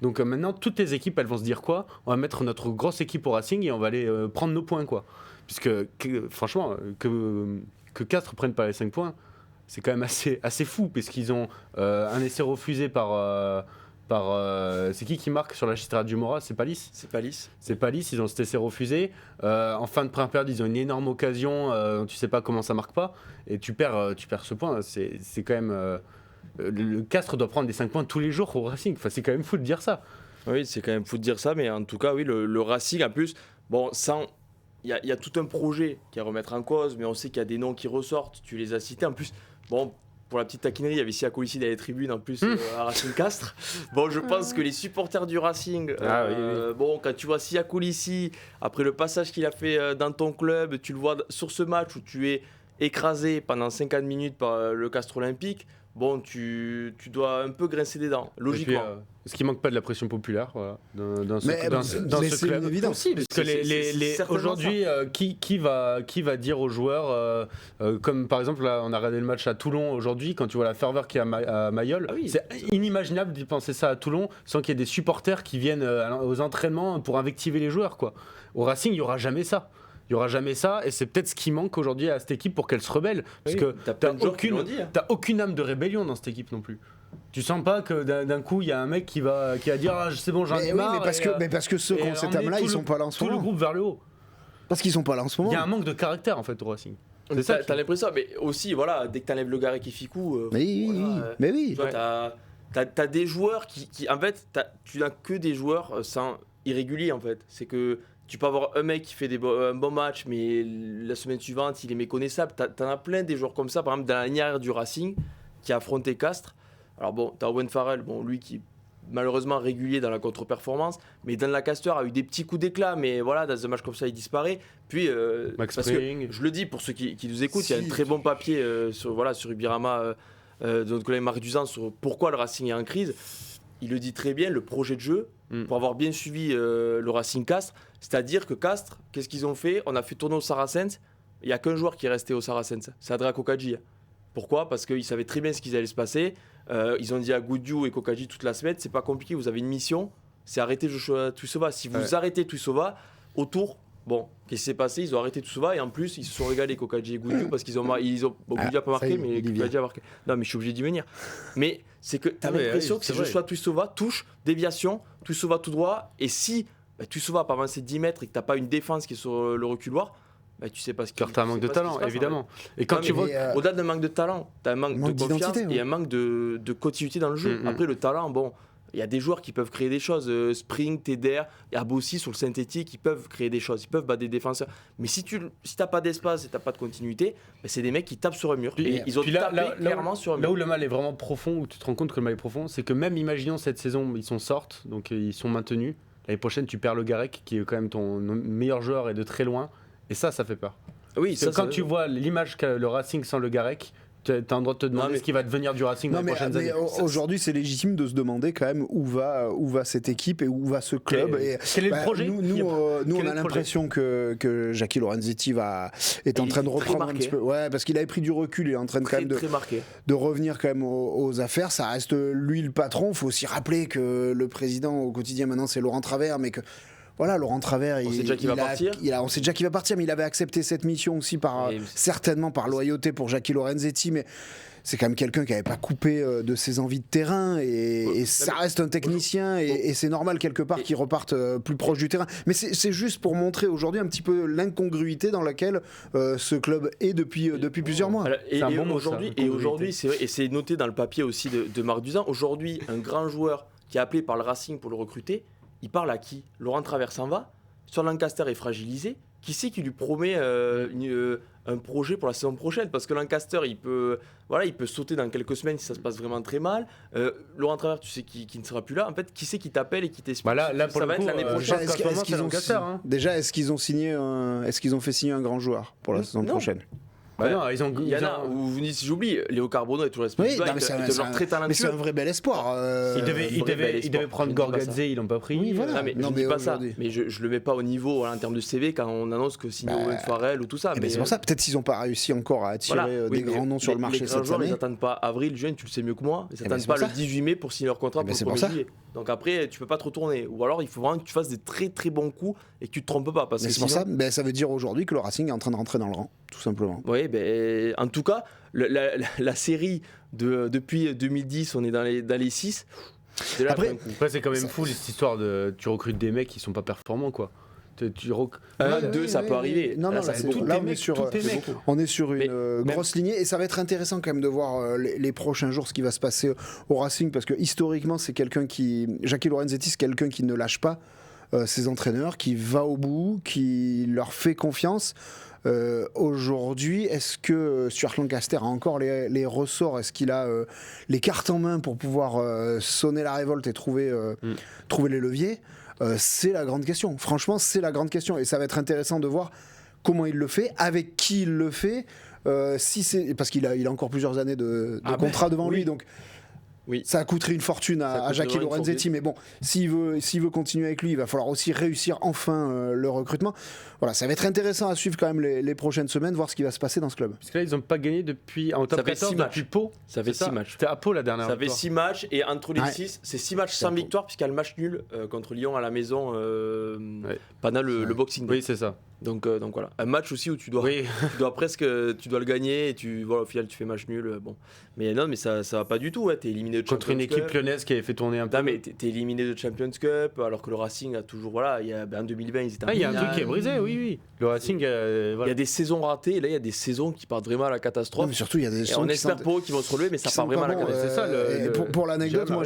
B: Donc maintenant, toutes les équipes, elles vont se dire quoi ? On va mettre notre grosse équipe au Racing et on va aller prendre nos points, quoi. Puisque, franchement, que Castres prenne pas les 5 points, c'est quand même assez fou, puisqu'ils ont un essai refusé par c'est qui marque sur la Chistra du Mora ? C'est Palis ? C'est Palis, ils ont cet essai refusé. En fin de première période, ils ont une énorme occasion, tu sais pas comment ça marque pas, et tu perds ce point. C'est quand même... le Castres doit prendre des 5 points tous les jours au Racing. Enfin, c'est quand même fou de dire ça.
A: Oui, c'est quand même fou de dire ça, mais en tout cas, oui, le Racing, en plus, bon, il y a tout un projet qui est à remettre en cause, mais on sait qu'il y a des noms qui ressortent, tu les as cités. En plus, bon, pour la petite taquinerie, il y avait Sia Colissi dans les tribunes, en plus, à Racing Castres. Bon, je pense que les supporters du Racing, bon, quand tu vois Sia Colissi, après le passage qu'il a fait dans ton club, tu le vois sur ce match où tu es écrasé pendant 50 minutes par le Castres Olympique. Bon, tu dois un peu grincer des dents, logiquement.
B: Ce qui manque pas de la pression populaire, voilà, dans ce club.
C: Évident.
B: Aussi, parce que aujourd'hui, qui va dire aux joueurs, comme par exemple, là, on a regardé le match à Toulon aujourd'hui, quand tu vois la ferveur qu'il y a à Mayol, c'est inimaginable d'y penser ça à Toulon sans qu'il y ait des supporters qui viennent aux entraînements pour invectiver les joueurs, quoi. Au Racing, il n'y aura jamais ça. Il n'y aura jamais ça, et c'est peut-être ce qui manque aujourd'hui à cette équipe pour qu'elle se rebelle. Parce que t'as aucune âme de rébellion dans cette équipe non plus. Tu sens pas que d'un coup il y a un mec qui va dire c'est bon, j'en ai marre.
C: Mais parce que ceux qui ont cette âme-là, ils sont pas là en ce moment.
B: Tout le groupe vers le haut.
C: Parce qu'ils sont pas là en ce moment.
B: Il y a un manque de caractère en fait au Racing.
A: T'as l'impression, mais aussi voilà, dès que t'enlèves le Garé qui Ficou.
C: Mais oui.
A: T'as des joueurs qui en fait, tu n'as que des joueurs irréguliers en fait. C'est que tu peux avoir un mec qui fait un bon match, mais la semaine suivante, il est méconnaissable. T'en as plein des joueurs comme ça, par exemple, dans la ligne arrière du Racing, qui a affronté Castres. Alors bon, t'as Owen Farrell, lui qui est malheureusement régulier dans la contre-performance, mais Dan Lacaster a eu des petits coups d'éclat, mais voilà, dans un match comme ça, il disparaît. Puis,
B: Max
A: parce
B: Spring.
A: que, je le dis pour ceux qui nous écoutent, il y a un très bon papier sur Ibirama de notre collègue Marc Duzan sur pourquoi le Racing est en crise. Il le dit très bien, le projet de jeu, pour avoir bien suivi le Racing Castres, c'est-à-dire que Castres, qu'est-ce qu'ils ont fait ? On a fait tourner au Saracens, il n'y a qu'un joueur qui est resté au Saracens, c'est Adra Kokadji. Pourquoi ? Parce qu'ils savaient très bien ce qui allait se passer. Ils ont dit à Goudiou et Kokadji toute la semaine, c'est pas compliqué, vous avez une mission, c'est arrêter Joshua Tuisova. Si vous arrêtez Tuisova, autour, bon, qu'est-ce qui s'est passé ? Ils ont arrêté Tuisova et en plus, ils se sont régalés Kokadji et Goudiou parce qu'ils ont Goudiou n'a pas marqué, mais Kokadji a marqué. Non, mais je suis obligé d'y venir. Mais c'est que tu as l'impression que si Joshua Tuisova touche, déviation, Tuisova tout droit, et si Tuisova n'a pas avancé 10 mètres et que tu n'as pas une défense qui est sur le reculoir, tu sais pas ce qui.
B: Tu as un manque de talent, évidemment. Et quand tu vois.
A: Au-delà d'un manque de talent, tu as un manque de confiance et un manque de continuité dans le jeu. Après, le talent, bon, il y a des joueurs qui peuvent créer des choses. Spring, Teder, Abossi sur le synthétique, ils peuvent créer des choses. Ils peuvent battre des défenseurs. Mais si tu n'as pas d'espace et tu n'as pas de continuité, c'est des mecs qui tapent sur un mur. Et ils ont tapé clairement sur un mur.
B: Là où le mal est vraiment profond, où tu te rends compte que le mal est profond, c'est que même, imaginons cette saison, ils sortent, donc ils sont maintenus. L'année prochaine, tu perds le Garec, qui est quand même ton meilleur joueur et de très loin. Et ça fait peur.
A: Oui,
B: quand tu vois l'image qu'a le Racing sans le Garec, tu as un droit de te demander ce qui va devenir du Racing dans les prochaines années.
C: Aujourd'hui, c'est légitime de se demander quand même où va cette équipe et où va ce club.
B: Quel est le projet ?
C: Nous, on a l'impression que Jackie Lorenzetti est en train de reprendre un petit peu. Ouais, parce qu'il avait pris du recul, il est en train quand même de revenir quand même aux affaires. Ça reste lui le patron. Il faut aussi rappeler que le président au quotidien maintenant, c'est Laurent Travers, mais que. Voilà, Laurent Travers,
A: on sait déjà qu'il va partir.
C: On sait déjà qu'il va partir, mais il avait accepté cette mission aussi certainement par loyauté pour Jackie Lorenzetti, mais c'est quand même quelqu'un qui n'avait pas coupé de ses envies de terrain, et ça reste un technicien, et c'est normal quelque part qu'il reparte plus proche du terrain. Mais c'est juste pour montrer aujourd'hui un petit peu l'incongruité dans laquelle ce club est depuis plusieurs mois.
A: Alors, aujourd'hui, c'est vrai, et c'est noté dans le papier aussi de Marc Duzan, aujourd'hui, un grand joueur qui est appelé par le Racing pour le recruter, il parle à qui ? Laurent Travers s'en va. Sur Lancaster est fragilisé. Qui c'est qui lui promet un projet pour la saison prochaine? Parce que Lancaster, il peut sauter dans quelques semaines si ça se passe vraiment très mal. Laurent Travers, tu sais qu'il ne sera plus là. En fait, qui c'est qui t'appelle et qui t'explique
B: là, pour
A: ça
B: le
A: va
B: coup,
A: être l'année prochaine.
C: Déjà, est-ce qu'ils ont fait signer un grand joueur pour la saison prochaine?
B: Non,
A: il y en a où j'oublie, Léo Carbonneau est toujours
C: oui, c'est un vrai bel espoir.
B: Il devait prendre Gorgadze, ils l'ont pas pris.
C: Oui, voilà.
A: Je ne dis pas ça, mais je le mets pas au niveau en termes de CV quand on annonce que signe Owen Farrell ou tout ça.
C: C'est pour ça, peut-être s'ils n'ont pas réussi encore à attirer des grands noms sur le marché cette année.
A: Ils n'attendent pas avril, juin, tu le sais mieux que moi. Ils n'attendent pas le 18 mai pour signer leur contrat pour le 1er juillet. Donc après, tu peux pas te retourner. Ou alors, il faut vraiment que tu fasses des très très bons coups et que tu te trompes pas. Parce que
C: c'est pour ça, ça veut dire aujourd'hui que le Racing est en train de rentrer dans le rang, tout simplement.
A: Oui, en tout cas, la série depuis 2010, on est dans les 6.
B: Après, c'est quand même fou cette histoire de tu recrutes des mecs qui sont pas performants, quoi.
A: 2, ça peut arriver.
C: Non, on est sur une grosse lignée et ça va être intéressant quand même de voir les prochains jours ce qui va se passer au Racing parce que historiquement, Jackie Lorenzetti, c'est quelqu'un qui ne lâche pas ses entraîneurs, qui va au bout, qui leur fait confiance. Aujourd'hui, est-ce que Stuart Lancaster a encore les ressorts? Est-ce qu'il a les cartes en main pour pouvoir sonner la révolte et trouver les leviers? C'est la grande question. Franchement, c'est la grande question. Et ça va être intéressant de voir comment il le fait, avec qui il le fait. Parce qu'il a encore plusieurs années de contrat devant lui. Donc, ça coûterait une fortune à Jackie Lorenzetti. Mais bon, s'il veut continuer avec lui, il va falloir aussi réussir enfin le recrutement. Voilà, ça va être intéressant à suivre quand même les prochaines semaines, voir ce qui va se passer dans ce club.
B: Parce que là, ils n'ont pas gagné en top 14 depuis Pau.
A: Ça fait 6 matchs.
B: C'était à Pau la dernière
A: fois. Ça fait 6 matchs et entre les 6, c'est 6 matchs sans victoire puisqu'il y a le match nul contre Lyon à la maison pendant le Boxing Day.
B: Oui, c'est ça.
A: Donc voilà, un match aussi où tu dois le gagner et au final tu fais match nul. Bon, mais non, mais ça va pas du tout. T'es éliminé de
B: contre une équipe lyonnaise qui avait fait tourner un peu.
A: Non, mais t'es éliminé de Champions Cup alors que le Racing a toujours en 2020 ils étaient.
B: Il y a un truc qui est brisé, oui. Le Racing,
A: il y a des saisons ratées. Et là, il y a des saisons qui partent vraiment à la catastrophe.
C: Mais surtout, il y a des saisons
A: on espère pour eux qu'ils vont se relever, mais ça part vraiment à la catastrophe.
C: C'est ça. Pour l'anecdote, moi,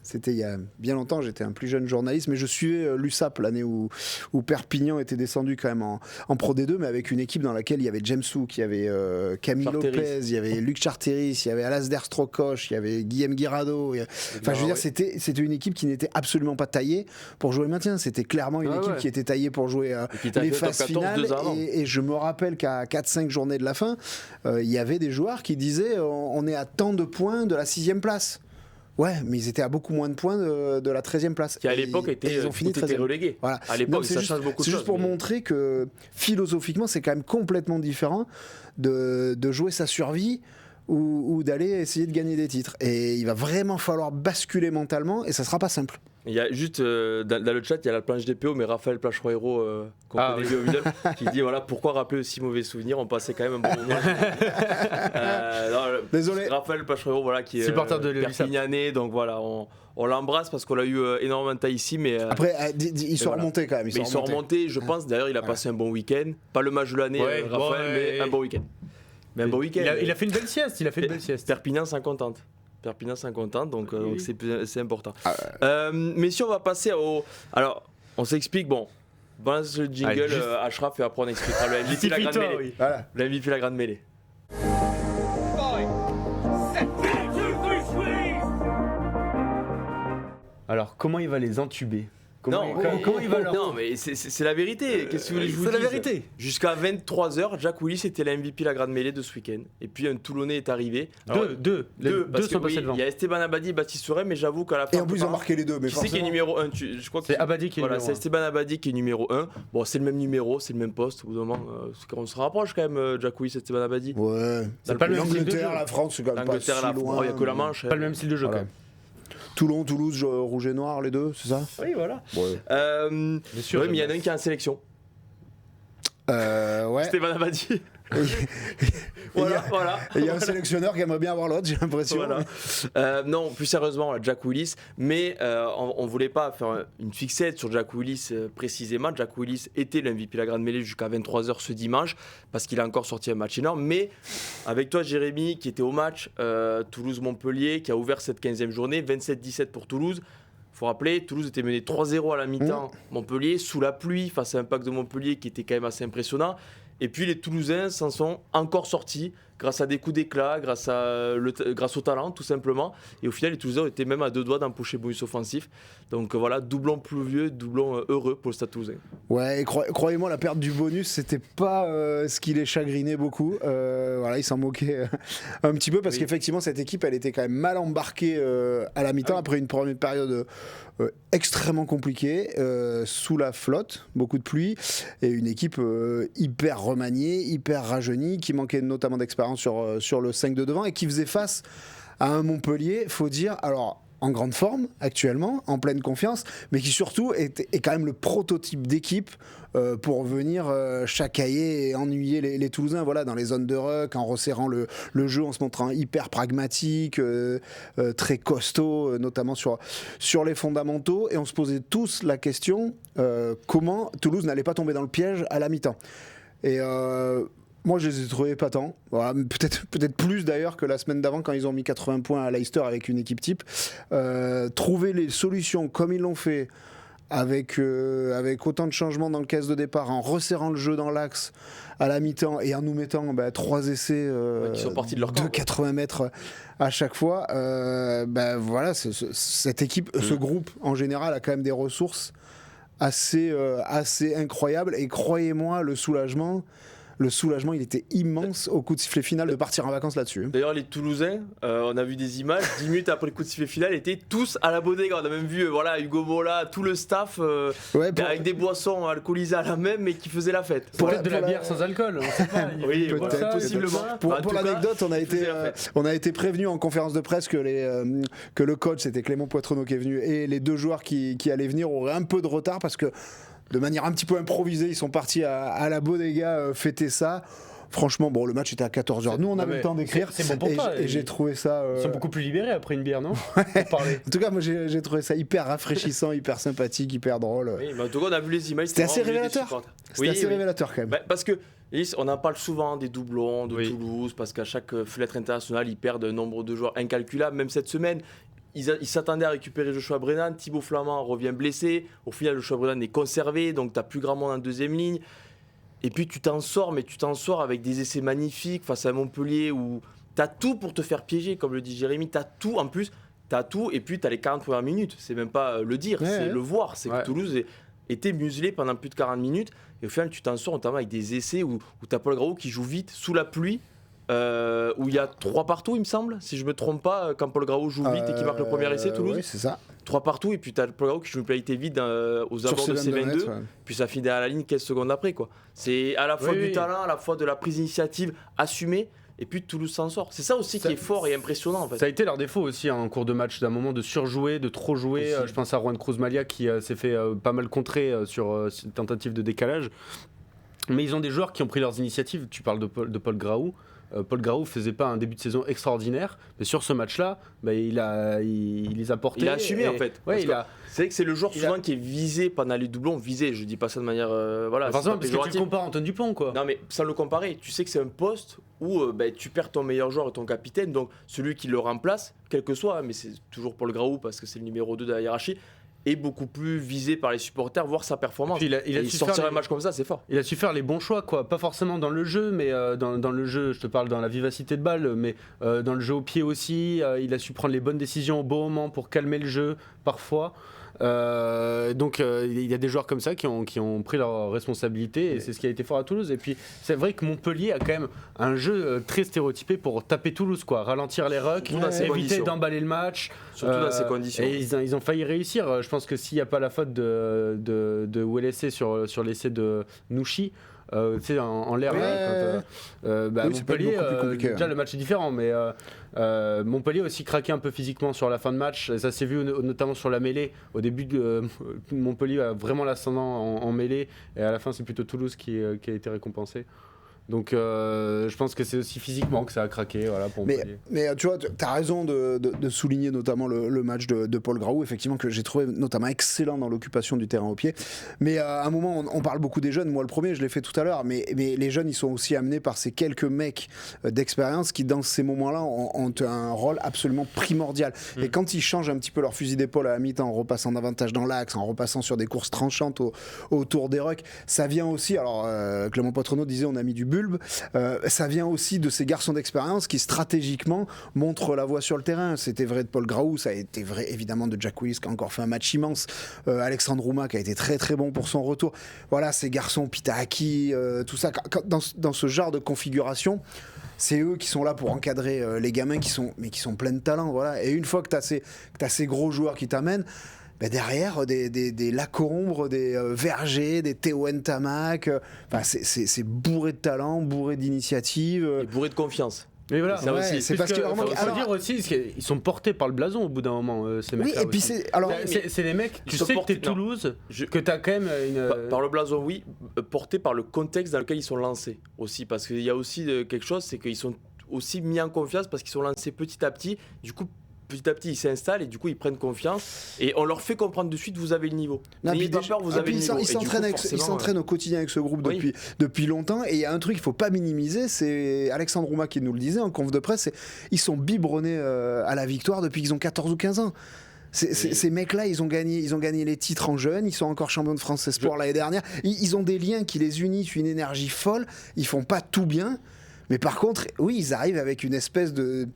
C: c'était il y a bien longtemps. J'étais un plus jeune journaliste, mais je suivais l'USAP l'année où Perpignan était descendu quand même en Pro D2, mais avec une équipe dans laquelle il y avait James Hook, il y avait Camille Lopez, il y avait Luc Charteris, il y avait Alasdair Strokosch, il y avait Guillaume Guirado. Enfin, je veux dire, c'était une équipe qui n'était absolument pas taillée pour jouer le maintien. C'était clairement une équipe qui était taillée pour jouer les phases finales. Et je me rappelle qu'à 4-5 journées de la fin, il y avait des joueurs qui disaient on est à tant de points de la 6e place. Ouais, mais ils étaient à beaucoup moins de points de la 13e place.
A: Qui à l'époque était relégué.
C: Voilà.
A: À l'époque, ça change beaucoup de choses.
C: C'est juste pour montrer que philosophiquement, c'est quand même complètement différent de jouer sa survie ou d'aller essayer de gagner des titres. Et il va vraiment falloir basculer mentalement et ça sera pas simple.
A: Il y a juste dans le chat, il y a la planche DPO, mais Raphaël Plachoiro, qu'on connaît bien au Vidal, qui dit voilà pourquoi rappeler aussi mauvais souvenirs, on passait quand même un bon moment.
C: Désolé.
A: Raphaël Plachoiro, voilà, qui est
B: supporter de
A: Perpignanais, donc voilà, on l'embrasse parce qu'on l'a eu énormément de temps ici, mais
C: après ils sont remontés quand même.
A: Ils sont remontés, je pense. D'ailleurs, il a passé un bon week-end, pas le match de l'année, Raphaël, mais un bon week-end. Mais un bon week-end.
B: Il a fait une belle sieste.
A: Perpignan 50. Perpignan 50, donc c'est important. Mais si on va passer Alors, on s'explique, bon, balance le jingle, Ashraf, et après on expliquera le MVP la grande mêlée.
C: Oui. Voilà.
A: Le MVP la grande mêlée.
B: Alors, comment il va les entuber?
A: Comment il va leur... Non, mais c'est la vérité. Qu'est-ce que vous voulez que je vous dise ?
B: C'est la vérité.
A: Jusqu'à 23h, Jack Willis était la MVP la grande mêlée de ce week-end. Et puis un Toulonnais est arrivé.
B: Deux sont passés devant.
A: Il y a Esteban Abadi et Baptiste Sorel, mais j'avoue qu'à la fin.
C: Et en plus, ils ont marqué les deux. Mais
A: qui c'est qui est numéro 1 ? Je crois que
B: c'est Abadi qui est numéro 1.
A: C'est Esteban Abadi qui est numéro 1. Bon, c'est le même numéro, c'est le même poste. Au bout d'un moment, on se rapproche quand même, Jack Willis et Esteban Abadi.
C: Ouais.
B: C'est pas le même style de jeu.
C: L'Angleterre, la France, c'est quand même pas si loin.
A: Il n'y a que la Manche.
B: Pas le même style de jeu quand même.
C: Toulon, Toulouse, rouge et noir, les deux, c'est ça ?
A: Oui, voilà.
C: Ouais.
A: Bien sûr, mais il y en a un qui est en sélection.
C: Ouais.
A: Stéphane Abadi.
C: Voilà. Il y a un sélectionneur qui aimerait bien avoir l'autre, j'ai l'impression.
A: Voilà. Non, plus sérieusement, Jack Willis. Mais on voulait pas faire une fixette sur Jack Willis précisément. Jack Willis était le MVP de la grande mêlée jusqu'à 23h ce dimanche parce qu'il a encore sorti un match énorme. Mais avec toi, Jérémy, qui était au match Toulouse-Montpellier, qui a ouvert cette 15e journée, 27-17 pour Toulouse. faut rappeler, Toulouse était mené 3-0 à la mi-temps, Montpellier, sous la pluie, face à un pack de Montpellier qui était quand même assez impressionnant. Et puis les Toulousains s'en sont encore sortis grâce à des coups d'éclat, grâce au talent tout simplement. Et au final, les Toulousains étaient même à 2 doigts d'empocher bonus offensif. Donc voilà, doublon pluvieux, doublon heureux pour le Stade Toulousain.
C: Ouais, et croyez-moi, la perte du bonus, c'était pas ce qui les chagrinait beaucoup. Voilà, ils s'en moquaient un petit peu parce qu'effectivement, cette équipe, elle était quand même mal embarquée à la mi-temps après une première période extrêmement compliquée, sous la flotte, beaucoup de pluie, et une équipe hyper remaniée, hyper rajeunie, qui manquait notamment d'expérience sur le 5 de devant et qui faisait face à un Montpellier, faut dire, alors en grande forme actuellement, en pleine confiance, mais qui surtout est quand même le prototype d'équipe pour venir chacailler et ennuyer les Toulousains, voilà, dans les zones de ruck, en resserrant le jeu, en se montrant hyper pragmatique, très costaud, notamment sur les fondamentaux. Et on se posait tous la question comment Toulouse n'allait pas tomber dans le piège à la mi-temps. Et moi, je les ai trouvés épatants. Voilà, peut-être plus d'ailleurs que la semaine d'avant quand ils ont mis 80 points à Leicester avec une équipe type. Trouver les solutions comme ils l'ont fait, avec autant de changements dans le caisse de départ, en resserrant le jeu dans l'axe à la mi-temps et en nous mettant 3 essais
A: qui sont partis de leur camp,
C: 80 mètres à chaque fois. Voilà, cette équipe, ce groupe en général a quand même des ressources assez incroyables. Et croyez-moi, le soulagement, il était immense au coup de sifflet final de partir en vacances là-dessus.
A: D'ailleurs, les Toulousains, on a vu des images, 10 minutes après le coup de sifflet final, étaient tous à la bodega. On a même vu Hugo Mola, tout le staff, avec des boissons alcoolisées à la même, mais qui faisaient la fête.
B: Peut-être de la bière sans alcool, on sait pas.
A: Oui, possiblement.
C: Pour l'anecdote, on a été prévenu en conférence de presse que le coach, c'était Clément Poitrenaud qui est venu, et les 2 joueurs qui allaient venir auraient un peu de retard parce que de manière un petit peu improvisée, ils sont partis à la bodega fêter ça. Franchement, bon, le match était à 14h. Nous, on avait le temps d'écrire.
B: C'est bon pour toi.
C: Et j'ai trouvé ça.
B: Ils sont beaucoup plus libérés après une bière, non?
C: En tout cas, moi, j'ai trouvé ça hyper rafraîchissant, hyper sympathique, hyper drôle.
A: Oui, mais en tout cas, on a vu les images.
C: C'était assez révélateur. C'était assez révélateur quand même.
A: Parce que on en parle souvent des doublons de Toulouse, parce qu'à chaque fenêtre internationale, ils perdent un nombre de joueurs incalculable. Même cette semaine, ils s'attendaient à récupérer Joshua Brennan. Thibaut Flamand revient blessé. Au final, Joshua Brennan est conservé, donc tu n'as plus grand monde en deuxième ligne. Et puis tu t'en sors, mais tu t'en sors avec des essais magnifiques face à Montpellier où tu as tout pour te faire piéger, comme le dit Jérémy. Tu as tout en plus, tu as tout, et puis tu as les 40 premières minutes. C'est même pas le dire, c'est le voir. C'est que Toulouse était muselé pendant plus de 40 minutes. Et au final, tu t'en sors notamment avec des essais où tu as Paul Graou qui joue vite sous la pluie. Où il y a 3 partout, il me semble, si je me trompe pas, quand Paul Graou joue vite et qui marque le premier essai, Toulouse.
C: Oui, c'est ça.
A: 3 partout, et puis tu as Paul Graou qui joue une pénalité vide aux abords de C22, puis ça finit à la ligne 15 secondes après, quoi. C'est à la fois du talent, à la fois de la prise d'initiative assumée, et puis Toulouse s'en sort. C'est ça aussi qui est fort et impressionnant, en fait.
B: Ça a été leur défaut aussi en cours de match, d'un moment de surjouer, de trop jouer. Je pense à Juan Cruz Malia qui s'est fait pas mal contrer sur une tentative de décalage. Mais ils ont des joueurs qui ont pris leurs initiatives. Tu parles de Paul Graou. Paul Graou faisait pas un début de saison extraordinaire, mais sur ce match-là, il les a portés.
A: Il a assumé en fait.
B: Ouais,
A: c'est vrai que c'est le joueur souvent qui est visé pendant les doublons. Visé, je dis pas ça de manière.
B: Forcément, parce que tu le compares à Antoine Dupont, quoi.
A: Non, mais sans le comparer, tu sais que c'est un poste où tu perds ton meilleur joueur et ton capitaine, donc celui qui le remplace, quel que soit, mais c'est toujours Paul Graou parce que c'est le numéro 2 de la hiérarchie, est beaucoup plus visé par les supporters, voir sa performance.
B: Puis
A: il sortir un match comme ça, c'est fort.
B: Il a su faire les bons choix, quoi. Pas forcément dans le jeu, mais dans le jeu, je te parle dans la vivacité de balle, mais dans le jeu au pied aussi. Il a su prendre les bonnes décisions au bon moment pour calmer le jeu, parfois. Donc il y a des joueurs comme ça qui ont pris leurs responsabilités, et c'est ce qui a été fort à Toulouse. Et puis c'est vrai que Montpellier a quand même un jeu très stéréotypé pour taper Toulouse, quoi, ralentir les rucks, éviter d'emballer le match,
A: surtout dans ces conditions.
B: Et ils ont failli réussir. Je pense que s'il n'y a pas la faute de WLSC sur l'essai de Nouchi, tu sais, en l'air, Montpellier, déjà le match est différent, mais Montpellier a aussi craqué un peu physiquement sur la fin de match, et ça s'est vu notamment sur la mêlée. Au début, Montpellier a vraiment l'ascendant en mêlée, et à la fin c'est plutôt Toulouse qui a été récompensé. Donc je pense que c'est aussi physiquement que ça a craqué pour Montpellier.
C: Mais tu vois, tu as raison de souligner notamment le match de Paul Graou, effectivement, que j'ai trouvé notamment excellent dans l'occupation du terrain au pied. Mais à un moment, on parle beaucoup des jeunes. Moi, le premier, je l'ai fait tout à l'heure. Mais les jeunes, ils sont aussi amenés par ces quelques mecs d'expérience qui, dans ces moments-là, ont un rôle absolument primordial. Et quand ils changent un petit peu leur fusil d'épaule à la mi-temps, en repassant davantage dans l'axe, en repassant sur des courses tranchantes autour des rucks, ça vient aussi, alors Clément Poitrenaud disait on a mis du bulbe, ça vient aussi de ces garçons d'expérience qui stratégiquement montrent la voie sur le terrain. C'était vrai de Paul Graou, ça a été vrai évidemment de Jack Willis qui a encore fait un match immense, Alexandre Rouma qui a été très très bon pour son retour. Voilà, ces garçons, Pitahaki, tout ça, dans ce genre de configuration, c'est eux qui sont là pour encadrer les gamins qui sont pleins de talent. Voilà. Et une fois que tu as ces gros joueurs qui t'amènent, derrière, des Lacombe, des Verger, des Théo Ntamak, c'est bourré de talent, bourré d'initiative.
A: Et bourré de confiance.
B: Mais voilà,
C: c'est parce que
B: faut dire aussi qu'ils sont portés par le blason au bout d'un moment, ces mecs-là.
C: Oui, et puis
B: c'est les mecs, tu sais que t'es Toulouse, que t'as quand même une.
A: Par le blason, oui, portés par le contexte dans lequel ils sont lancés aussi, parce qu'il y a aussi quelque chose, c'est qu'ils sont aussi mis en confiance parce qu'ils sont lancés petit à petit. Du coup, petit à petit, ils s'installent et du coup, ils prennent confiance et on leur fait comprendre de suite, vous avez le niveau. N'ayez pas peur, vous avez le niveau.
C: Ils s'entraînent au quotidien avec ce groupe depuis longtemps. Et il y a un truc qu'il ne faut pas minimiser, c'est Alexandre Rouma qui nous le disait en conf de presse, ils sont biberonnés à la victoire depuis qu'ils ont 14 ou 15 ans. Ces mecs-là, ils ont gagné les titres en jeunes, ils sont encore champions de France Espoir l'année dernière. Ils ont des liens qui les unissent, une énergie folle. Ils font pas tout bien, mais par contre, oui, ils arrivent avec une espèce de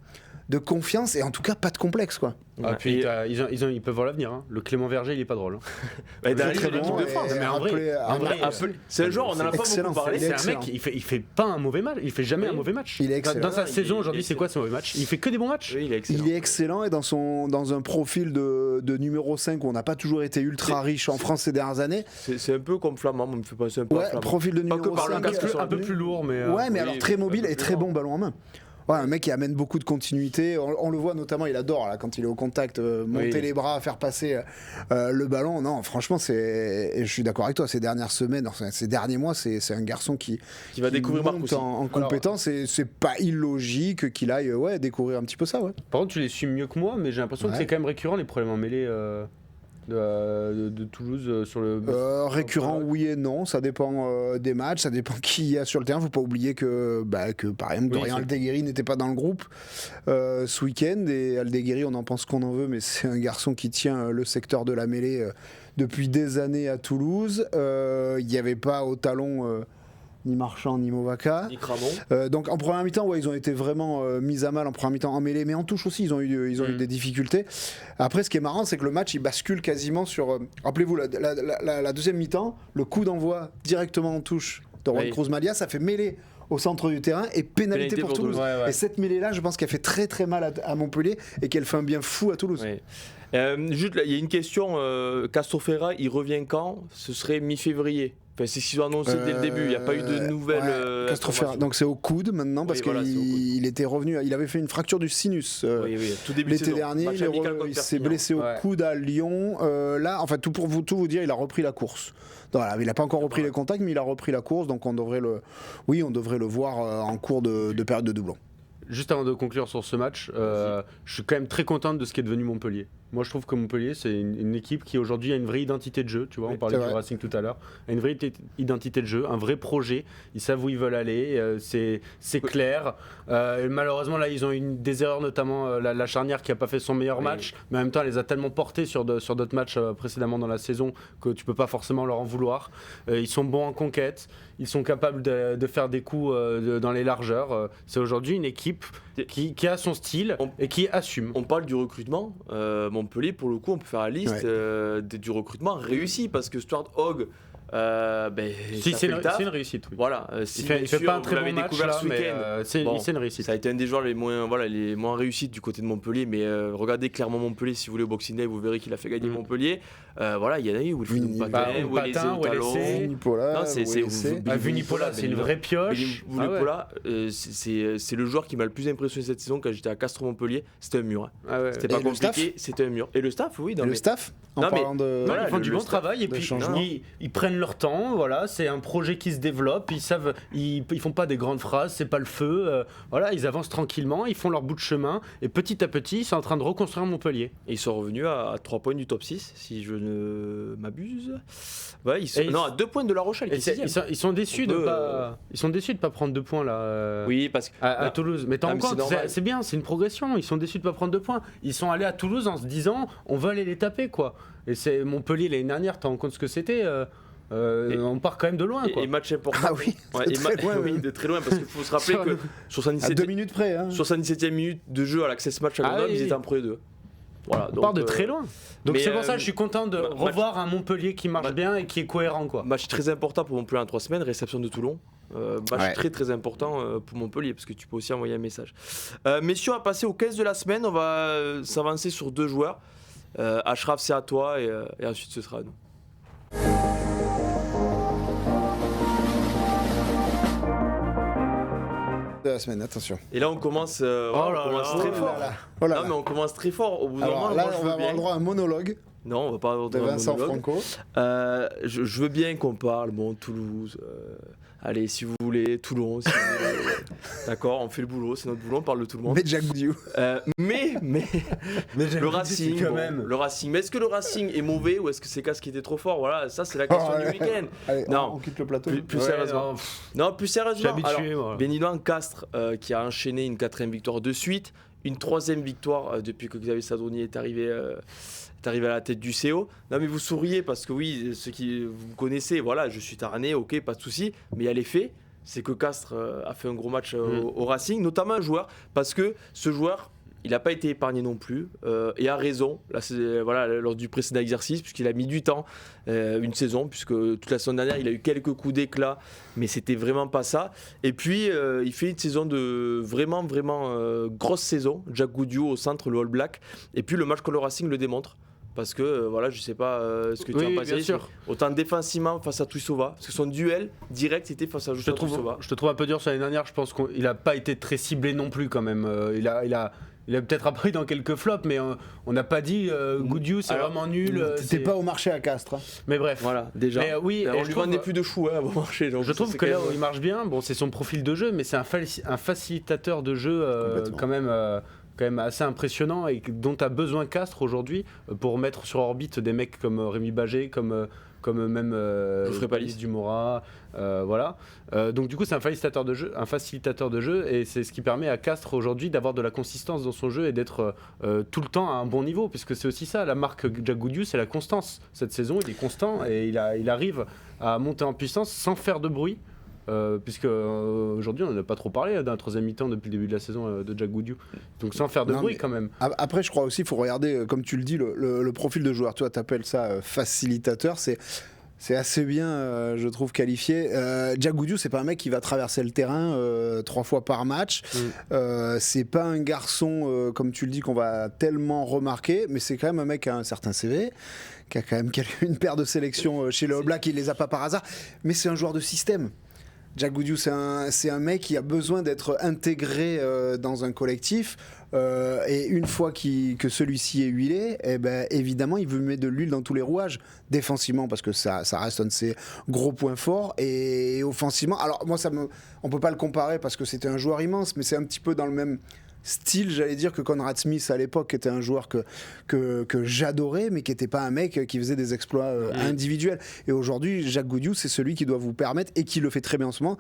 C: confiance et en tout cas pas de complexe quoi.
B: Ah, puis ils peuvent voir l'avenir. Hein. Le Clément Verger, il est pas drôle.
A: Hein. Dans l'équipe de France. Mais en vrai, c'est un joueur, on en a pas beaucoup parlé.
B: C'est un mec, il fait pas un mauvais match. Il fait jamais un mauvais match.
C: Il est excellent.
B: Dans sa saison aujourd'hui, c'est quoi ce mauvais match ? Il fait que des bons matchs.
A: Oui,
C: il est excellent et dans un profil de numéro 5 où on n'a pas toujours été ultra riche en France ces dernières années.
A: C'est un peu comme Flamand, on me fait passer un peu à Flamand.
C: Profil de numéro 5
B: un peu plus lourd, mais
C: mais alors très mobile et très bon ballon en main. Ouais, un mec qui amène beaucoup de continuité. On le voit notamment, il adore là, quand il est au contact, monter les bras, faire passer le ballon. Non, franchement, et je suis d'accord avec toi. Ces dernières semaines, ces derniers mois, c'est un garçon qui
A: va découvrir
C: monte en compétence. Et c'est pas illogique qu'il aille découvrir un petit peu ça. Ouais.
B: Par contre, tu les suis mieux que moi, mais j'ai l'impression que c'est quand même récurrent les problèmes en mêlée. De Toulouse sur le
C: récurrent oui et non, ça dépend des matchs, ça dépend qui il y a sur le terrain. Faut pas oublier que par exemple Dorian Aldeguerri n'était pas dans le groupe ce week-end, et Aldeguerri on en pense qu'on en veut, mais c'est un garçon qui tient le secteur de la mêlée depuis des années à Toulouse. Il n'y avait pas au talon ni Marchand ni Movaca,
A: ni Cramon.
C: Donc en première mi-temps, ils ont été vraiment mis à mal en première mi-temps en mêlée, mais en touche aussi, ils ont eu des difficultés. Après, ce qui est marrant, c'est que le match il bascule quasiment sur. Rappelez-vous, la deuxième mi-temps, le coup d'envoi directement en touche de Juan Cruz Malia, ça fait mêlée au centre du terrain et pénalité pour Toulouse. Ouais. Et cette mêlée-là, je pense qu'elle fait très très mal à Montpellier et qu'elle fait un bien fou à Toulouse.
A: Ouais. Juste là, il y a une question. Castroferra, il revient quand ? Ce serait mi-février. Enfin, c'est ce qu'ils ont annoncé dès le début. Il n'y a pas eu de nouvelles.
C: Castroferra. Donc c'est au coude maintenant parce qu'il était revenu. Il avait fait une fracture du sinus
A: tout début
C: l'été dernier. Il s'est blessé au coude à Lyon. Là, enfin tout vous dire, il a repris la course. Non, il n'a pas encore repris les contacts, mais il a repris la course. Donc on devrait le voir en cours de période de doublon.
B: Juste avant de conclure sur ce match, je suis quand même très content de ce qui est devenu Montpellier. Moi, je trouve que Montpellier, c'est une équipe qui aujourd'hui a une vraie identité de jeu. Tu vois, on parlait du Racing tout à l'heure. A une vraie identité de jeu, un vrai projet. Ils savent où ils veulent aller. C'est clair. Malheureusement, là, ils ont eu des erreurs, notamment la charnière qui n'a pas fait son meilleur match. Mais en même temps, elle les a tellement portés sur d'autres matchs précédemment dans la saison que tu peux pas forcément leur en vouloir. Ils sont bons en conquête. Ils sont capables de faire des coups dans les largeurs. C'est aujourd'hui une équipe qui a son style et qui assume.
A: On parle du recrutement. Montpellier, pour le coup, on peut faire la liste du recrutement réussi parce que Stuart Hogg,
B: c'est une réussite. Oui.
A: Voilà,
B: il fait pas un très bon match là, mais c'est une réussite.
A: Ça a été un des joueurs les moins réussites du côté de Montpellier, mais regardez clairement Montpellier si vous voulez au Boxing Day, vous verrez qu'il a fait gagner Montpellier. Il y en a eu Wilfried Patin,
C: Vunipola,
B: c'est une vraie pioche.
A: Vunipola, c'est le joueur qui m'a le plus impressionné cette saison quand j'étais à Castres Montpellier. C'était un mur. C'était pas compliqué, c'était un mur. Et le staff, oui.
C: Le staff, en parlant de.
B: Ils font du bon travail et puis ils prennent prennent leur temps, voilà, c'est un projet qui se développe, ils font pas des grandes phrases, c'est pas le feu, voilà, ils avancent tranquillement, ils font leur bout de chemin, et petit à petit, ils sont en train de reconstruire Montpellier.
A: Et ils sont revenus à 3 points du top 6, si je ne m'abuse. Ouais, à 2 points de La Rochelle.
B: Ils sont déçus de pas prendre 2 points là.
A: Oui, parce
B: à Toulouse. Mais t'en rends compte, c'est bien, c'est une progression. Ils sont déçus de pas prendre 2 points. Ils sont allés à Toulouse en se disant, on va aller les taper quoi. Et c'est Montpellier l'année dernière. T'en rends compte ce que c'était. On part quand même de loin. Quoi.
A: Et match important.
C: Ah oui,
A: de très loin, parce qu'il faut se rappeler que
C: à 2 minutes près.
A: 77e minute de jeu à l'Access Match à Grenoble, ils étaient en Pro 2. Voilà,
B: on part de très loin. Donc c'est pour ça que je suis content de revoir un Montpellier qui marche bien et qui est cohérent. Quoi.
A: Match très important pour Montpellier en 3 semaines, réception de Toulon. Match très très important pour Montpellier, parce que tu peux aussi envoyer un message. Messieurs, on va passer aux 15 de la semaine. On va s'avancer sur 2 joueurs. Achraf, c'est à toi, et ensuite ce sera à nous.
C: De la semaine, attention.
A: Et là on commence, très fort. Non mais on commence très fort. Au bout d'un moment,
C: là on va avoir le droit à un monologue.
A: Non, on va pas avoir de
C: Vincent Franco.
A: Je veux bien qu'on parle, Toulouse. Allez, si vous voulez, Toulon, si vous voulez. D'accord, on fait le boulot, c'est notre boulot, on parle de tout le monde.
C: Mais Jack Goudiou.
A: Mais le Racing, quand même. Le Racing. Mais est-ce que le Racing est mauvais ou est-ce que c'est Castres qui était trop fort? Voilà, ça c'est la question du week-end.
C: Allez, non, on quitte le plateau.
A: Plus sérieusement. Non, plus sérieusement.
B: Je suis habitué, moi.
A: Bien évidemment, Castres qui a enchaîné une 4e victoire de suite, une 3e victoire depuis que Xavier Sadroni est arrivé à la tête du CO. Non mais vous souriez parce que oui, ceux qui vous connaissez, voilà, je suis tarné, ok, pas de souci, mais il y a les faits, c'est que Castres a fait un gros match au Racing, notamment un joueur, parce que ce joueur, il n'a pas été épargné non plus, et a raison, là, lors du précédent exercice, puisqu'il a mis du temps, une saison, puisque toute la saison dernière, il a eu quelques coups d'éclat, mais c'était vraiment pas ça. Et puis, il fait une saison de vraiment grosse saison, Jack Goudiou au centre, le All Black, et puis le match contre le Racing le démontre. Parce que, voilà, je sais pas ce que tu en penses. Autant défensivement face à Tuisova, parce que son duel direct c'était face à Tuisova.
B: Je te trouve un peu dur sur l'année dernière, je pense qu'il n'a pas été très ciblé non plus quand même. Il a peut-être appris dans quelques flops, mais on n'a pas dit Goudiou c'est vraiment nul.
C: T'étais pas au marché à Castres. Hein.
B: Mais bref.
A: Voilà, déjà.
B: Mais, oui,
A: on lui vendait plus de choux au marché.
B: Je trouve que là où il marche bien, bon, c'est son profil de jeu, mais c'est un facilitateur de jeu quand même assez impressionnant et dont a besoin Castres aujourd'hui pour mettre sur orbite des mecs comme Rémi Bagé, comme même Palis Dumora, voilà. Donc du coup c'est un facilitateur de jeu et c'est ce qui permet à Castres aujourd'hui d'avoir de la consistance dans son jeu et d'être tout le temps à un bon niveau, puisque c'est aussi ça la marque Jack Goudiou, c'est la constance. Cette saison il est constant et il arrive à monter en puissance sans faire de bruit. Puisque aujourd'hui on n'en a pas trop parlé d'un 3e mi-temps depuis le début de la saison de Jack Goudiou, donc sans faire de bruit quand même.
C: Après je crois aussi il faut regarder comme tu le dis le profil de joueur. Toi t'appelles ça facilitateur, c'est assez bien je trouve qualifié. Jack Goudiou c'est pas un mec qui va traverser le terrain 3 fois par match. C'est pas un garçon comme tu le dis qu'on va tellement remarquer, mais c'est quand même un mec qui a un certain CV, qui a quand même une paire de sélections chez le All Black, il les a pas par hasard, mais c'est un joueur de système. Jack Goudiou, c'est un mec qui a besoin d'être intégré dans un collectif et une fois que celui-ci est huilé, eh ben, évidemment, il veut mettre de l'huile dans tous les rouages, défensivement parce que ça reste un de ses gros points forts et offensivement. Alors moi, on peut pas le comparer parce que c'était un joueur immense, mais c'est un petit peu dans le même style, j'allais dire, que Conrad Smith à l'époque, qui était un joueur que j'adorais, mais qui n'était pas un mec qui faisait des exploits individuels. Et aujourd'hui, Jack Goudiou, c'est celui qui doit vous permettre, et qui le fait très bien en ce moment,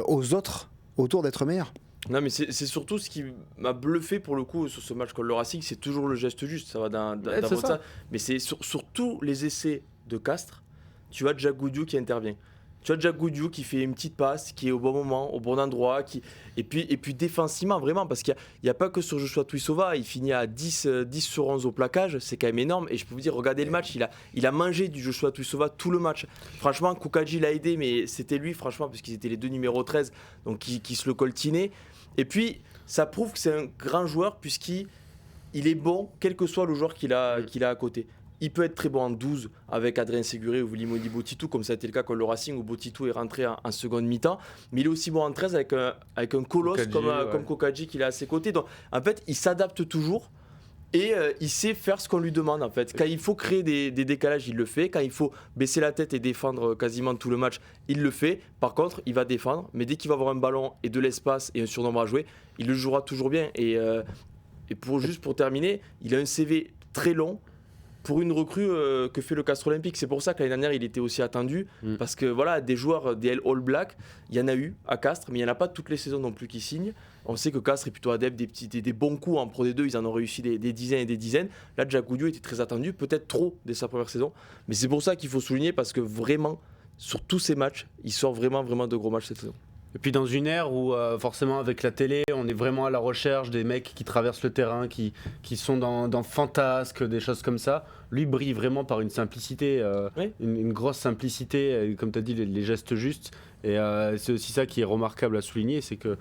C: aux autres autour d'être meilleurs.
A: Non mais c'est surtout ce qui m'a bluffé pour le coup sur ce match contre le Racing, c'est toujours le geste juste, ça va d'un ça. Mais c'est sur tous les essais de Castres, tu as Jack Goudiou qui intervient. Tu as Jack Goudiou qui fait une petite passe, qui est au bon moment, au bon endroit, et puis défensivement, vraiment, parce qu'il n'y a pas que sur Joshua Tuisova, il finit à 10 sur 11 au plaquage, c'est quand même énorme, et je peux vous dire, regardez le match, il a mangé du Joshua Tuisova tout le match. Franchement, Koukadji l'a aidé, mais c'était lui, franchement, parce qu'ils étaient les deux numéros 13, donc qui se le coltinaient. Et puis, ça prouve que c'est un grand joueur, puisqu'il est bon, quel que soit le joueur qu'il a à côté. Il peut être très bon en 12 avec Adrien Séguré ou Limoni Botitou, comme ça a été le cas contre le Racing où Botitou est rentré en seconde mi-temps. Mais il est aussi bon en 13 avec un colosse comme Koukadji qu'il a à ses côtés. Donc en fait, il s'adapte toujours Et il sait faire ce qu'on lui demande en fait. Quand il faut créer des décalages, il le fait. Quand il faut baisser la tête et défendre quasiment tout le match, il le fait. Par contre, il va défendre. Mais dès qu'il va avoir un ballon et de l'espace et un surnombre à jouer, il le jouera toujours bien. Et pour terminer, il a un CV très long pour une recrue que fait le Castres Olympique. C'est pour ça que l'année dernière, il était aussi attendu. Parce que voilà, des joueurs des All Blacks, il y en a eu à Castres, mais il n'y en a pas toutes les saisons non plus qui signent. On sait que Castres est plutôt adepte des bons coups en Pro D2, ils en ont réussi des dizaines et des dizaines. Là, Jack Goudio était très attendu, peut-être trop dès sa première saison. Mais c'est pour ça qu'il faut souligner, parce que vraiment, sur tous ces matchs, il sort vraiment de gros matchs cette saison.
B: Et puis dans une ère où forcément avec la télé, on est vraiment à la recherche des mecs qui traversent le terrain, qui sont dans fantasques, des choses comme ça. Lui brille vraiment par une simplicité, une grosse simplicité, comme tu as dit, les gestes justes. Et c'est aussi ça qui est remarquable à souligner, c'est que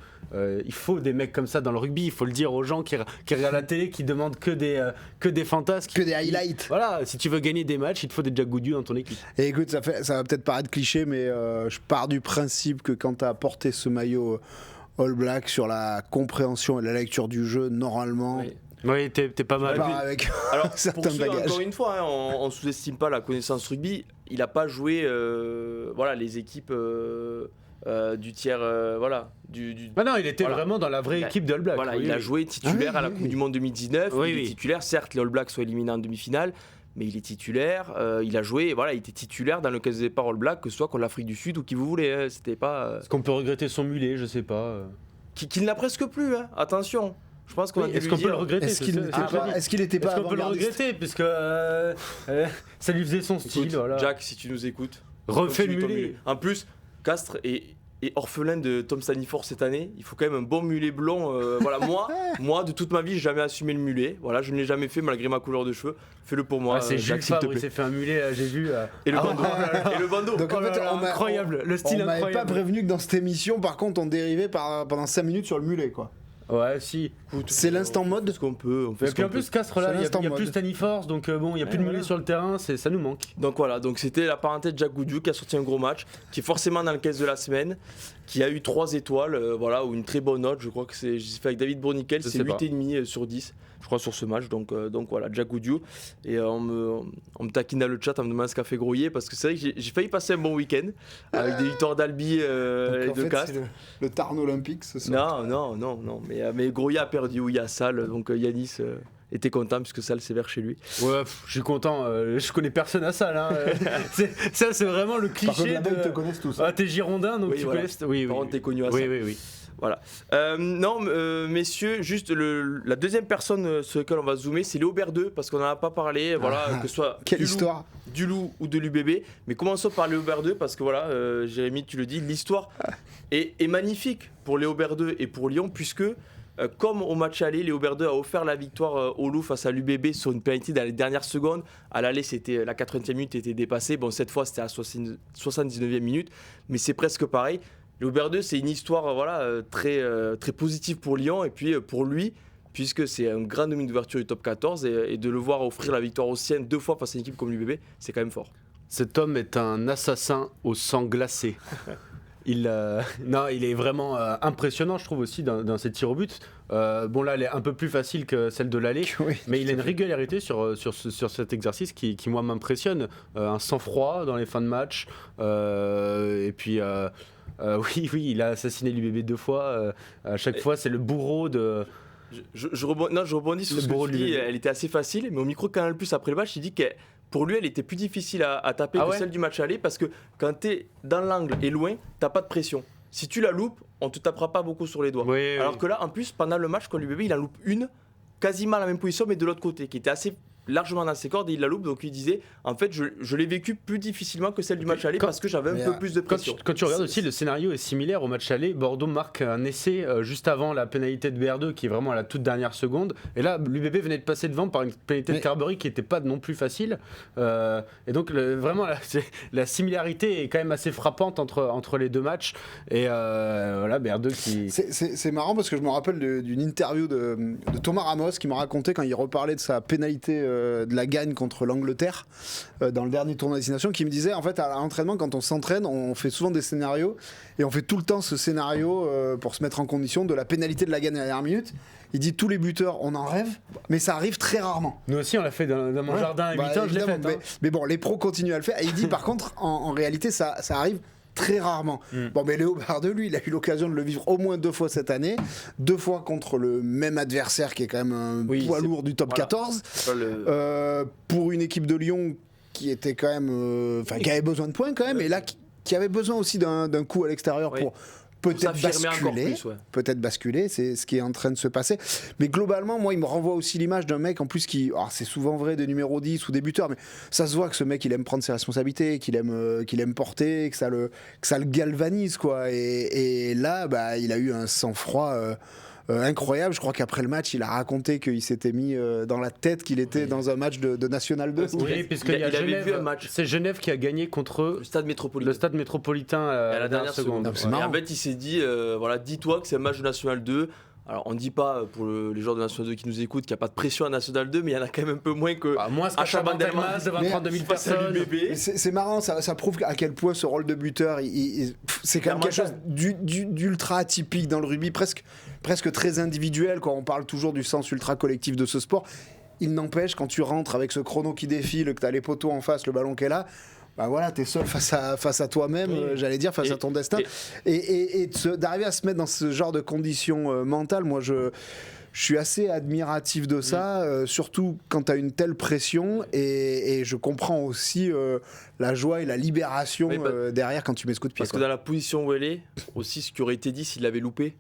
B: il faut des mecs comme ça dans le rugby. Il faut le dire aux gens qui regardent la télé, qui demandent que des fantasques,
C: que des highlights.
B: Voilà, si tu veux gagner des matchs, il te faut des Jack Goudio dans ton équipe.
C: Et écoute, ça va peut-être paraître cliché, mais je pars du principe que quand tu as porté ce maillot All Black sur la compréhension et la lecture du jeu, normalement.
B: Oui, t'es pas mal.
C: Avec
A: alors,
C: certains bagages.
A: Encore une fois, on sous-estime pas la connaissance rugby. Il n'a pas joué les équipes du tiers.
B: Non, il était vraiment dans la vraie équipe de All Blacks.
A: Voilà, il a joué titulaire à la Coupe du Monde 2019. Il est titulaire. Certes, les All Blacks sont éliminés en demi-finale, mais il est titulaire. Il a joué. Il était titulaire dans le cas de départ All Blacks, que ce soit contre l'Afrique du Sud ou qui vous voulez. C'était pas.
B: Est-ce qu'on peut regretter son mulet? Je sais pas.
A: Qu'il n'a presque plus. Attention. Je pense qu'on
B: est-ce qu'on peut le regretter?
C: Est-ce qu'il n'était pas
B: Est-ce qu'on peut le regretter? Puisque ça lui faisait son style.
A: Écoute, voilà. Jack, si tu nous écoutes,
B: refais le mulet.
A: En plus, Castres est orphelin de Tom Stanifor cette année. Il faut quand même un bon mulet blond. Moi, de toute ma vie, j'ai jamais assumé le mulet. Voilà, je ne l'ai jamais fait malgré ma couleur de cheveux. Fais-le pour moi.
B: C'est Jules Favre, il s'est fait un mulet, j'ai vu.
A: Et le bandeau. Et le bandeau.
C: Donc en fait,
B: incroyable, le style incroyable.
C: On m'avait pas prévenu que dans cette émission, par contre, on dérivait pendant 5 minutes sur le mulet, quoi.
B: Ouais, si.
C: C'est l'instant mode.
A: Ce qu'on peut.
B: Et puis en plus, Castres là, il n'y a plus Staniforce, donc il n'y a plus de mulet sur le terrain, ça nous manque.
A: Donc voilà, c'était la parenthèse Jack Goudio qui a sorti un gros match, qui est forcément dans le caisse de la semaine, qui a eu 3 étoiles, ou une très bonne note. Je crois que j'ai fait avec David Bourniquel, c'est 8,5 sur 10. Je crois sur ce match, donc voilà, Jack Goudio. Et on me taquine dans le chat, on me demande ce qu'a fait Grouillet, parce que c'est vrai que j'ai failli passer un bon week-end avec des victoires d'Albi et de Castres.
C: Le Tarn olympique ce soir.
A: Non, mais Grouillet a perdu, oui, à Salle, donc Yanis était content puisque Salle sévère chez lui.
B: Ouais, je suis content, je connais personne à Salle. C'est vraiment le cliché.
C: Par contre, là-bas, ils te connaissent tous.
B: T'es girondin, donc tu connais. Oui.
A: Par contre, t'es connu à Salle.
B: Oui.
A: Voilà. Messieurs, juste la deuxième personne sur laquelle on va zoomer, c'est Léo Berdeux, parce qu'on n'en a pas parlé, que ce soit du Loup ou de l'UBB. Mais commençons par Léo Berdeux, parce que Jérémy, tu le dis, l'histoire est magnifique pour Léo Berdeux et pour Lyon, puisque comme au match aller, Léo Berdeux a offert la victoire au Loup face à l'UBB sur une pénalité dans les dernières secondes. À l'aller, c'était la 80e minute était dépassée. Bon, cette fois, c'était à la 79e minute, mais c'est presque pareil. Léo Berdeux, c'est une histoire très positive pour Lyon et puis pour lui, puisque c'est un grand demi d'ouverture du top 14 et de le voir offrir la victoire aux siennes 2 fois face à une équipe comme l'UBB, c'est quand même fort.
B: Cet homme est un assassin au sang glacé. Il est vraiment impressionnant, je trouve, aussi dans ses tirs au but. Là, elle est un peu plus facile que celle de l'aller, mais il a une régularité sur cet exercice qui moi, m'impressionne. Un sang-froid dans les fins de match. Et puis... oui, il a assassiné l'UBB 2 fois. À chaque fois, c'est le bourreau de...
A: Je rebondis sur ce que tu dis. Elle était assez facile, mais au micro Canal+, après le match, il dit que pour lui, elle était plus difficile à taper que celle du match aller, parce que quand t'es dans l'angle et loin, t'as pas de pression. Si tu la loupes, on te tapera pas beaucoup sur les doigts. Alors que là, en plus, pendant le match, quand l'UBB, il en loupe une, quasiment à la même position, mais de l'autre côté, qui était assez largement dans ses cordes, et il la loupe. Donc il disait, en fait, je l'ai vécu plus difficilement que celle du match aller, parce que j'avais un peu plus de pression.
B: Quand tu regardes aussi, le scénario est similaire au match aller. Bordeaux marque un essai juste avant la pénalité de BR2, qui est vraiment à la toute dernière seconde. Et là, l'UBB venait de passer devant par une pénalité de Carberry qui n'était pas non plus facile. Et donc vraiment, la similarité est quand même assez frappante entre les deux matchs. Et BR2 qui...
C: C'est marrant, parce que je me rappelle d'une interview de Thomas Ramos, qui m'a raconté quand il reparlait de sa pénalité de la gagne contre l'Angleterre dans le dernier tournoi destination, qui me disait en fait à l'entraînement, quand on s'entraîne, on fait souvent des scénarios et on fait tout le temps ce scénario pour se mettre en condition de la pénalité de la gagne à la dernière minute. Il dit tous les buteurs, on en rêve, mais ça arrive très rarement.
B: Nous aussi, on l'a fait dans mon jardin à 8 ans, je l'ai fait.
C: Mais bon, les pros continuent à le faire. Et il dit par contre, en réalité, ça arrive très rarement. Bon, mais Léo Bardeux, lui, il a eu l'occasion de le vivre au moins 2 fois cette année. 2 fois contre le même adversaire qui est quand même un poids lourd du top 14. Pour une équipe de Lyon qui était quand même... qui avait besoin de points quand même. Et là, qui avait besoin aussi d'un coup à l'extérieur pour... Peut-être basculer, c'est ce qui est en train de se passer. Mais globalement, moi, il me renvoie aussi l'image d'un mec en plus qui, alors c'est souvent vrai des numéros 10 ou des buteurs, mais ça se voit que ce mec, il aime prendre ses responsabilités, qu'il aime porter, que ça le galvanise, quoi. Et là, bah, il a eu un sang-froid incroyable. Je crois qu'après le match, il a raconté qu'il s'était mis dans la tête qu'il était dans un match de National 2.
B: Oui, puisqu'il y a Genève, c'est Genève qui a gagné contre
A: le Stade Métropolitain
B: à la dernière seconde.
A: Et en fait, il s'est dit, voilà, dis-toi que c'est un match de National 2. Alors, on ne dit pas pour les joueurs de National 2 qui nous écoutent qu'il n'y a pas de pression à National 2, mais il y en a quand même un peu moins que
B: à Chabandelmas devant 32 000 personnes.
C: C'est marrant, ça prouve à quel point ce rôle de buteur, c'est quand même quelque chose d'ultra atypique dans le rugby, presque très individuel, quand on parle toujours du sens ultra collectif de ce sport. Il n'empêche, quand tu rentres avec ce chrono qui défile, que tu as les poteaux en face, le ballon qui est là, bah voilà, t'es seul face à toi-même, j'allais dire, face à ton destin. Et d'arriver à se mettre dans ce genre de conditions mentales, moi je suis assez admiratif de ça, surtout quand t'as une telle pression, et je comprends aussi la joie et la libération derrière quand tu mets ce coup de pied.
A: Parce que dans la position où elle est, aussi ce qui aurait été dit s'il l'avait loupé,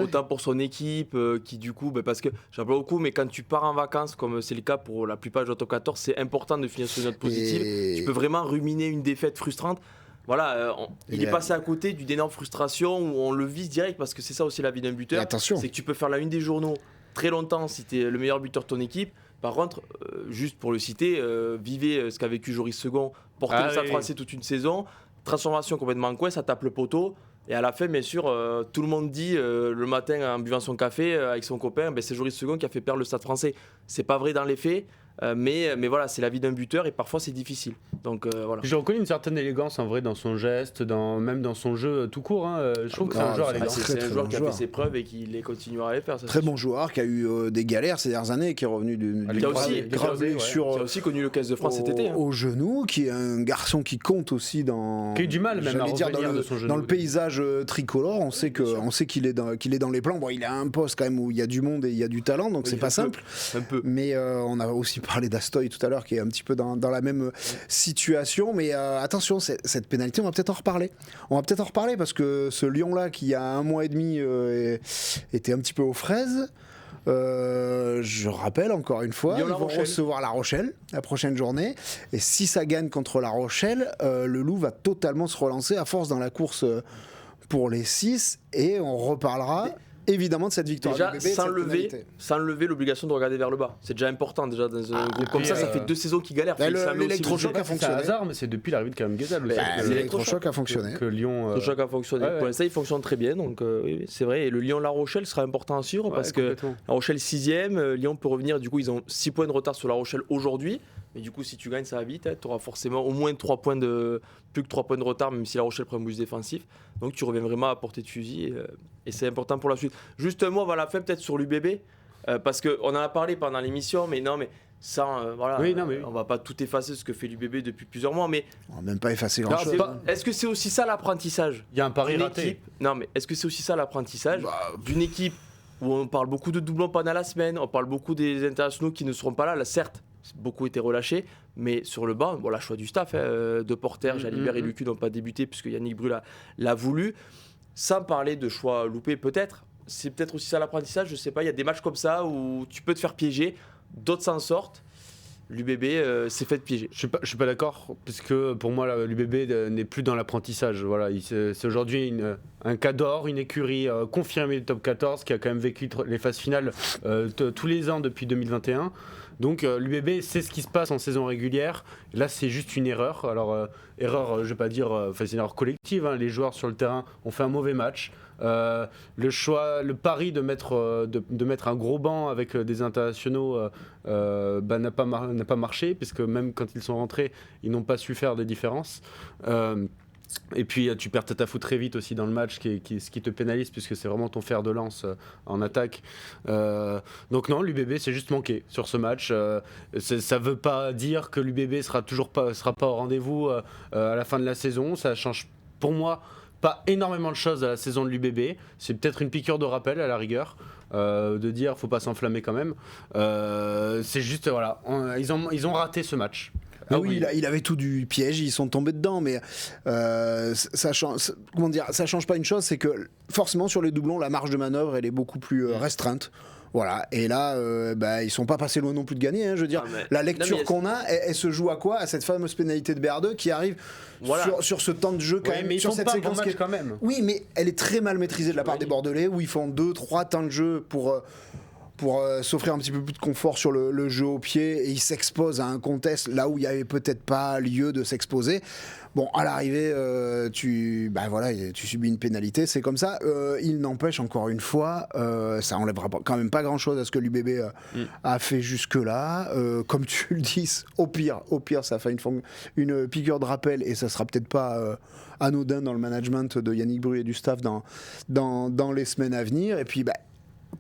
A: autant pour son équipe, qui du coup, parce que j'emploie beaucoup, mais quand tu pars en vacances, comme c'est le cas pour la plupart des top 14, c'est important de finir sur une note positive. Tu peux vraiment ruminer une défaite frustrante. Voilà, il est passé à côté d'une énorme frustration où on le vise direct, parce que c'est ça aussi la vie d'un buteur. C'est que tu peux faire la une des journaux très longtemps si tu es le meilleur buteur de ton équipe. Par contre, juste pour le citer, vivez ce qu'a vécu Joris Second, porter le Stade français toute une saison, transformation complètement en coin, ça tape le poteau. Et à la fin, bien sûr, tout le monde dit le matin en buvant son café avec son copain, c'est Joris Second qui a fait perdre le Stade français. C'est pas vrai dans les faits. Mais voilà, c'est la vie d'un buteur et parfois c'est difficile. Donc voilà.
B: Je reconnais une certaine élégance en vrai dans son geste, même dans son jeu tout court. Je trouve que c'est un joueur élégant.
A: C'est un joueur qui a fait ses preuves et qui les continuera à les faire.
C: Très bon joueur, qui a eu des galères ces dernières années, qui est revenu d'une grave blessure.
A: Qui a aussi connu le 15 de France cet été.
C: Au genou, qui est un garçon qui compte aussi dans.
B: Qui a eu du mal même à revenir de son genou.
C: Dans le paysage tricolore, on sait qu'il est dans les plans. Bon, il a un poste quand même où il y a du monde et il y a du talent, donc c'est pas simple.
A: Un peu.
C: Mais on a aussi parlé d'Astoy tout à l'heure, qui est un petit peu dans la même situation. Mais attention, cette pénalité, on va peut-être en reparler. Parce que ce Lyon-là, qui il y a 1 mois et demi était un petit peu aux fraises. Je rappelle encore une fois, ils vont recevoir La Rochelle la prochaine journée. Et si ça gagne contre La Rochelle, le Loup va totalement se relancer à force dans la course pour les 6. Et on reparlera évidemment de cette victoire.
A: Déjà, sans lever l'obligation de regarder vers le bas. C'est déjà important déjà dans un groupe comme ça. Ça fait 2 saisons qu'ils galèrent.
C: L'électrochoc a fonctionné.
B: C'est un hasard, mais c'est depuis l'arrivée de Karim Ghezal aussi.
C: L'électrochoc a fonctionné.
B: Que Lyon.
A: L'électrochoc a fonctionné. Pour l'instant, il fonctionne très bien. Donc oui, c'est vrai. Et le Lyon-La Rochelle sera important à suivre parce que La Rochelle 6e, Lyon peut revenir. Du coup, ils ont 6 points de retard sur La Rochelle aujourd'hui. Mais du coup, si tu gagnes, ça va vite. Tu auras forcément au moins plus que 3 points de retard, même si La Rochelle prend un boost défensif. Donc tu reviens vraiment à portée de fusil. Et c'est important pour la suite. Juste un mot avant la fin, peut-être sur l'UBB. Parce qu'on en a parlé pendant l'émission, mais non, mais ça, on va pas tout effacer ce que fait l'UBB depuis plusieurs mois. Mais
C: on va même pas effacer grand-chose.
A: Est-ce que c'est aussi ça l'apprentissage ?
B: Il y a un pari raté.
A: Non, mais est-ce que c'est aussi ça l'apprentissage d'une équipe où on parle beaucoup de doublons pendant la semaine, on parle beaucoup des internationaux qui ne seront pas là. Là, certes, beaucoup été relâchés, mais sur le banc, la choix du staff, De Porter, Jalibert et Lucu n'ont pas débuté puisque Yannick Brul l'a voulu. Sans parler de choix loupés, peut-être. C'est peut-être aussi ça l'apprentissage, je sais pas. Il y a des matchs comme ça où tu peux te faire piéger, d'autres s'en sortent. L'UBB s'est fait piéger.
B: Je suis pas d'accord, parce que pour moi, l'UBB n'est plus dans l'apprentissage. Voilà, c'est aujourd'hui un cas d'or, une écurie confirmée du top 14 qui a quand même vécu les phases finales tous les ans depuis 2021. Donc l'UBB sait ce qui se passe en saison régulière. Là, c'est juste une erreur. Alors, erreur, je vais pas dire, c'est une erreur collective. collective, hein. Les joueurs sur le terrain ont fait un mauvais match. Le pari de mettre un gros banc avec des internationaux n'a pas marché, puisque même quand ils sont rentrés, ils n'ont pas su faire des différences. Et puis tu perds Tatafou très vite aussi dans le match, ce qui te pénalise, puisque c'est vraiment ton fer de lance en attaque. Donc non, l'UBB s'est juste manqué sur ce match. Ça ne veut pas dire que l'UBB sera pas au rendez-vous à la fin de la saison. Ça change pour moi pas énormément de choses à la saison de l'UBB. C'est peut-être une piqûre de rappel à la rigueur, de dire faut pas s'enflammer quand même. C'est juste voilà, ils ont raté ce match.
C: Oui, il avait tout du piège, ils sont tombés dedans, mais ça change pas une chose, c'est que forcément sur les doublons, la marge de manœuvre elle est beaucoup plus restreinte. Voilà, et là, ils sont pas passés loin non plus de gagner. Hein, je veux dire, la lecture qu'on a, elle se joue à quoi? À cette fameuse pénalité de BR2 qui arrive sur ce temps de jeu quand même.
B: Mais
C: sur
B: ils font
C: cette
B: pas
C: séquence
B: un bon match quand même.
C: Oui, mais elle est très mal maîtrisée de la part des Bordelais, où ils font 2-3 temps de jeu pour s'offrir un petit peu plus de confort sur le jeu au pied, et ils s'exposent à un contest là où il n'y avait peut-être pas lieu de s'exposer. Bon, à l'arrivée, tu subis une pénalité, c'est comme ça. Il n'empêche, encore une fois, ça enlèvera quand même pas grand-chose à ce que l'UBB a fait jusque-là. Comme tu le dis, au pire, ça fait une piqûre de rappel, et ça sera peut-être pas anodin dans le management de Yannick Bru et du staff dans les semaines à venir. Et puis,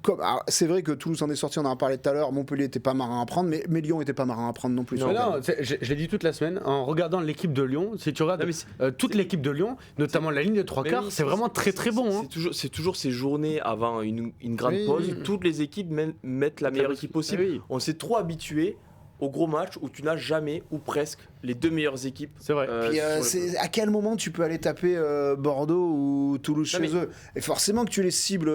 C: alors, c'est vrai que Toulouse en est sorti, on en a parlé tout à l'heure. Montpellier n'était pas marin à prendre, mais Lyon n'était pas marin à prendre non plus.
B: Non, je l'ai dit toute la semaine, en regardant l'équipe de Lyon, si tu regardes toute l'équipe de Lyon, notamment la ligne de 3/4, c'est vraiment très très bon.
A: C'est toujours ces journées avant une grande pause, toutes les équipes mettent la meilleure équipe possible. On s'est trop habitué au gros match où tu n'as jamais ou presque les deux meilleures équipes.
B: C'est vrai.
C: Puis, à quel moment tu peux aller taper Bordeaux ou Toulouse chez eux? Et forcément que tu les cibles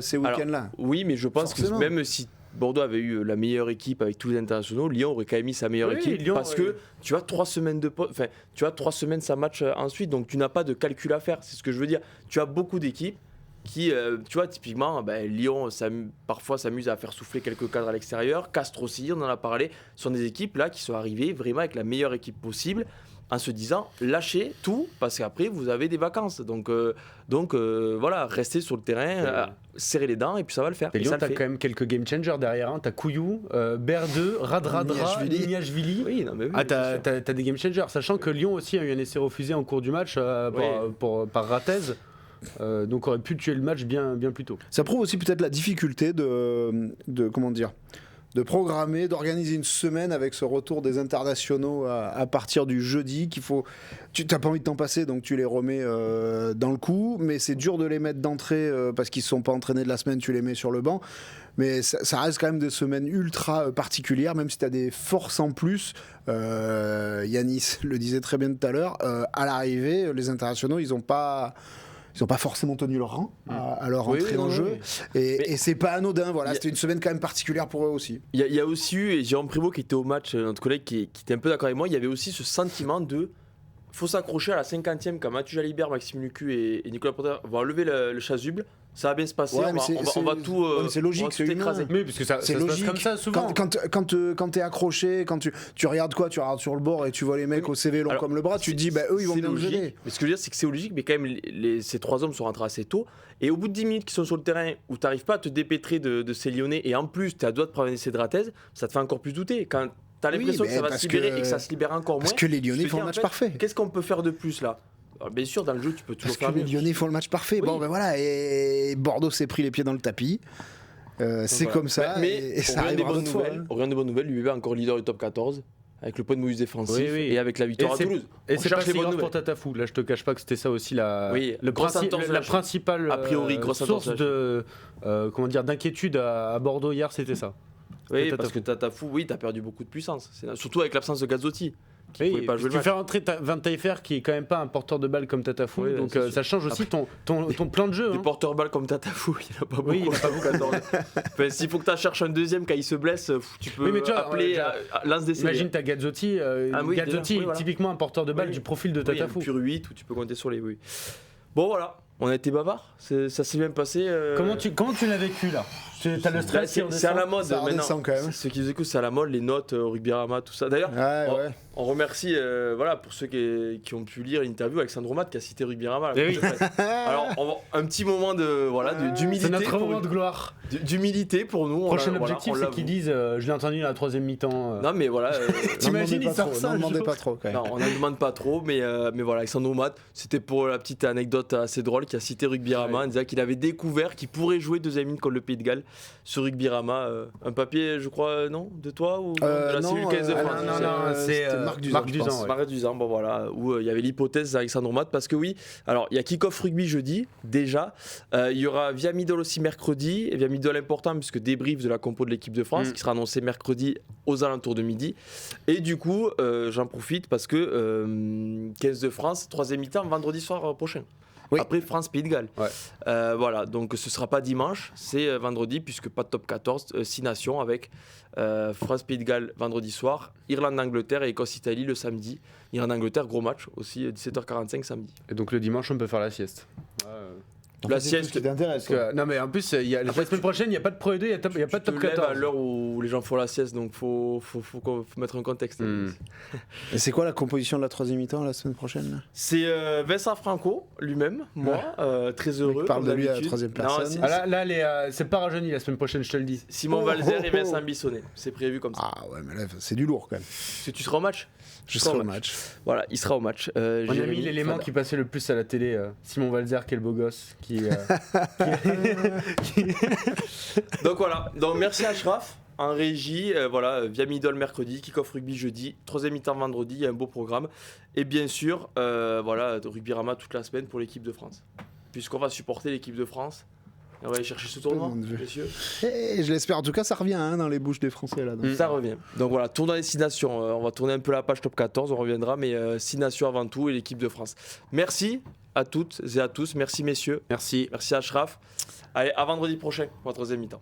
C: ces week-ends-là.
A: Oui, mais je pense que même si Bordeaux avait eu la meilleure équipe avec tous les internationaux, Lyon aurait quand même mis sa meilleure équipe, Lyon, parce que tu as 3 semaines de pause, enfin tu as 3 semaines sans match ensuite, donc tu n'as pas de calcul à faire. C'est ce que je veux dire. Tu as beaucoup d'équipes qui, tu vois, typiquement, Lyon parfois s'amuse à faire souffler quelques cadres à l'extérieur. Castres aussi, on en a parlé. Ce sont des équipes là qui sont arrivées vraiment avec la meilleure équipe possible, en se disant lâchez tout, parce qu'après vous avez des vacances. Donc voilà, restez sur le terrain, serrez les dents, et puis ça va le faire.
B: Et Lyon, t'as quand même quelques game changers derrière. Hein. T'as Couillou, Berdeux, Radradra, Lignashvili.
A: Oui,
B: t'as des game changers, sachant que Lyon aussi a eu un essai refusé en cours du match par Ratez. Donc aurait pu tuer le match bien plus tôt.
C: Ça prouve aussi peut-être la difficulté de programmer, d'organiser une semaine avec ce retour des internationaux à partir du jeudi, tu n'as pas envie de t'en passer, donc tu les remets dans le coup, mais c'est dur de les mettre d'entrée parce qu'ils ne sont pas entraînés de la semaine, tu les mets sur le banc. Mais ça reste quand même des semaines ultra particulières, même si tu as des forces en plus. Yanis le disait très bien tout à l'heure, à l'arrivée, les internationaux, ils n'ont pas forcément tenu leur rang à leur entrée en jeu. Et c'est pas anodin. Voilà, c'était une semaine quand même particulière pour eux aussi.
A: Il y a aussi eu, et Jérôme Prévost qui était au match, notre collègue qui était un peu d'accord avec moi, il y avait aussi ce sentiment de faut s'accrocher à la 50e quand Mathieu Jalibert, Maxime Lucu et Nicolas Porter vont lever le chasuble. Ça va bien se passer, on va tout
C: c'est logique, c'est
B: écraser. Oui, parce que ça se passe comme ça souvent.
C: Quand t'es accroché, quand tu regardes quoi, tu regardes sur le bord et tu vois les mecs au CV long comme le bras, tu te dis eux ils vont bien me gêner.
A: Mais ce que je veux dire, c'est que c'est logique, mais quand même ces 3 hommes sont rentrés assez tôt, et au bout de 10 minutes qu'ils sont sur le terrain où t'arrives pas à te dépêtrer de ces Lyonnais, et en plus t'es à doigt de prendre un essai de Ratez, ça te fait encore plus douter. Quand t'as l'impression que ça va se libérer et que ça se libère encore moins.
C: Parce que les Lyonnais font le match parfait.
A: Qu'est-ce qu'on peut faire de plus là? Alors, bien sûr, dans le jeu, tu peux toujours faire mieux.
C: Parce que les Lyonnais font le match parfait. Oui. Bon, voilà, et Bordeaux s'est pris les pieds dans le tapis. C'est comme ça.
A: Mais
C: ça arrive
A: des bonnes nouvelles. Au rien des bonnes nouvelles, l'UBB est encore leader du top 14. Avec le point de bonus défensif et avec la victoire à Toulouse.
B: Et c'est pas si grave pour Tatafou. Là, je te cache pas que c'était ça aussi la principale
A: a priori,
B: source d'inquiétude à Bordeaux hier, c'était ça.
A: Oui, parce que Tatafou, t'as perdu beaucoup de puissance. Surtout avec l'absence de Gazzotti.
B: Tu fais rentrer Van Teyfer qui est quand même pas un porteur de balle comme Tatafou, donc ça change aussi ton plan de jeu.
A: Des porteurs de balle comme Tatafou, il n'y en a pas beaucoup. Il a pas beaucoup. S'il faut que tu cherches un deuxième quand il se blesse, tu peux appeler Lance des
B: Imagine t'as Gazzotti, Gazzotti est typiquement un porteur de balle du profil de Tatafou.
A: Pur 8 où tu peux compter sur les. Bon voilà, on a été bavard, ça s'est bien passé.
B: Comment tu l'as vécu là? T'as le stress qui
A: c'est à la mode
C: ça
A: maintenant.
C: quand même.
A: Ceux qui nous écoutent, c'est à la mode, les notes, Rugby-Rama, tout ça. D'ailleurs, on remercie voilà, pour ceux qui ont pu lire l'interview avec Sandro Mat qui a cité Rugby-Rama.
B: Oui.
A: Alors, un petit moment d'humilité.
B: C'est notre moment de gloire.
A: D'humilité pour nous.
B: Prochain objectif, c'est qu'ils disent je l'ai entendu à la 3e mi-temps.
A: Non, mais voilà.
B: T'imagines, ils sortent ça.
C: Ne demandez pas trop, quand même.
A: Non, on n'en demande pas trop, mais voilà, avec Sandro Mat, c'était pour la petite anecdote assez drôle qui a cité Rugby-Rama en disant qu'il avait découvert qu'il pourrait jouer 2e ligne contre le Pays de Galles sur Rugby-Rama. Un papier, je crois, non, de toi ou de la cellule 15 de France?
B: Non, c'est Marc Duzan.
A: Marc Duzan, bon voilà, où il y avait l'hypothèse avec Sandro Mat, parce que oui, alors il y a kick-off rugby jeudi, déjà. Il y aura Via Midol aussi mercredi, et Via Midol important, puisque débrief de la compo de l'équipe de France, qui sera annoncé mercredi aux alentours de midi. Et du coup, j'en profite parce que 15 de France, 3e mi-temps, vendredi soir prochain. Oui. Après France-Pays de Galles.
B: Ouais.
A: Voilà, donc ce ne sera pas dimanche, c'est vendredi, puisque pas de top 14, 6 nations avec France-Pays de Galles vendredi soir, Irlande-Angleterre et Écosse-Italie le samedi. Irlande-Angleterre, gros match aussi, 17h45 samedi.
B: Et donc le dimanche, on peut faire la sieste.
A: La sieste
C: qui t'intéresse.
B: Non, mais en plus, la semaine prochaine, il n'y a pas de Pro 2, il n'y a pas de top 14.
A: À l'heure où les gens font la sieste, donc faut mettre un contexte.
C: Et c'est quoi la composition de la 3e mi-temps la semaine prochaine?
A: C'est Vincent Franco lui-même, moi, très heureux.
C: Il parle de lui à la 3e personne.
B: C'est pas rajeuni la semaine prochaine, je te le dis.
A: Simon Valzer et Vincent Bissonnet, c'est prévu comme ça.
C: Ah ouais, mais là, c'est du lourd quand même.
A: Est-ce que tu seras au match?
C: Je serai au match.
A: Voilà, il sera au match.
B: On a mis l'élément qui passait le plus à la télé, Simon Valzer, quel beau gosse.
A: Donc voilà, donc merci Ashraf en régie, voilà, Via Midol mercredi, kick-off rugby jeudi, 3e mi-temps vendredi, il y a un beau programme. Et bien sûr, voilà, Rugby-Rama toute la semaine pour l'équipe de France. Puisqu'on va supporter l'équipe de France. On va aller chercher ce tournoi, messieurs.
C: Et je l'espère, en tout cas ça revient dans les bouches des Français là. Donc.
A: Ça revient. Donc voilà, tournoi destination, on va tourner un peu la page top 14, on reviendra, mais 6 nations avant tout et l'équipe de France. Merci à toutes et à tous, merci messieurs.
B: Merci.
A: Merci Ashraf. Allez, à vendredi prochain pour la 3e mi-temps.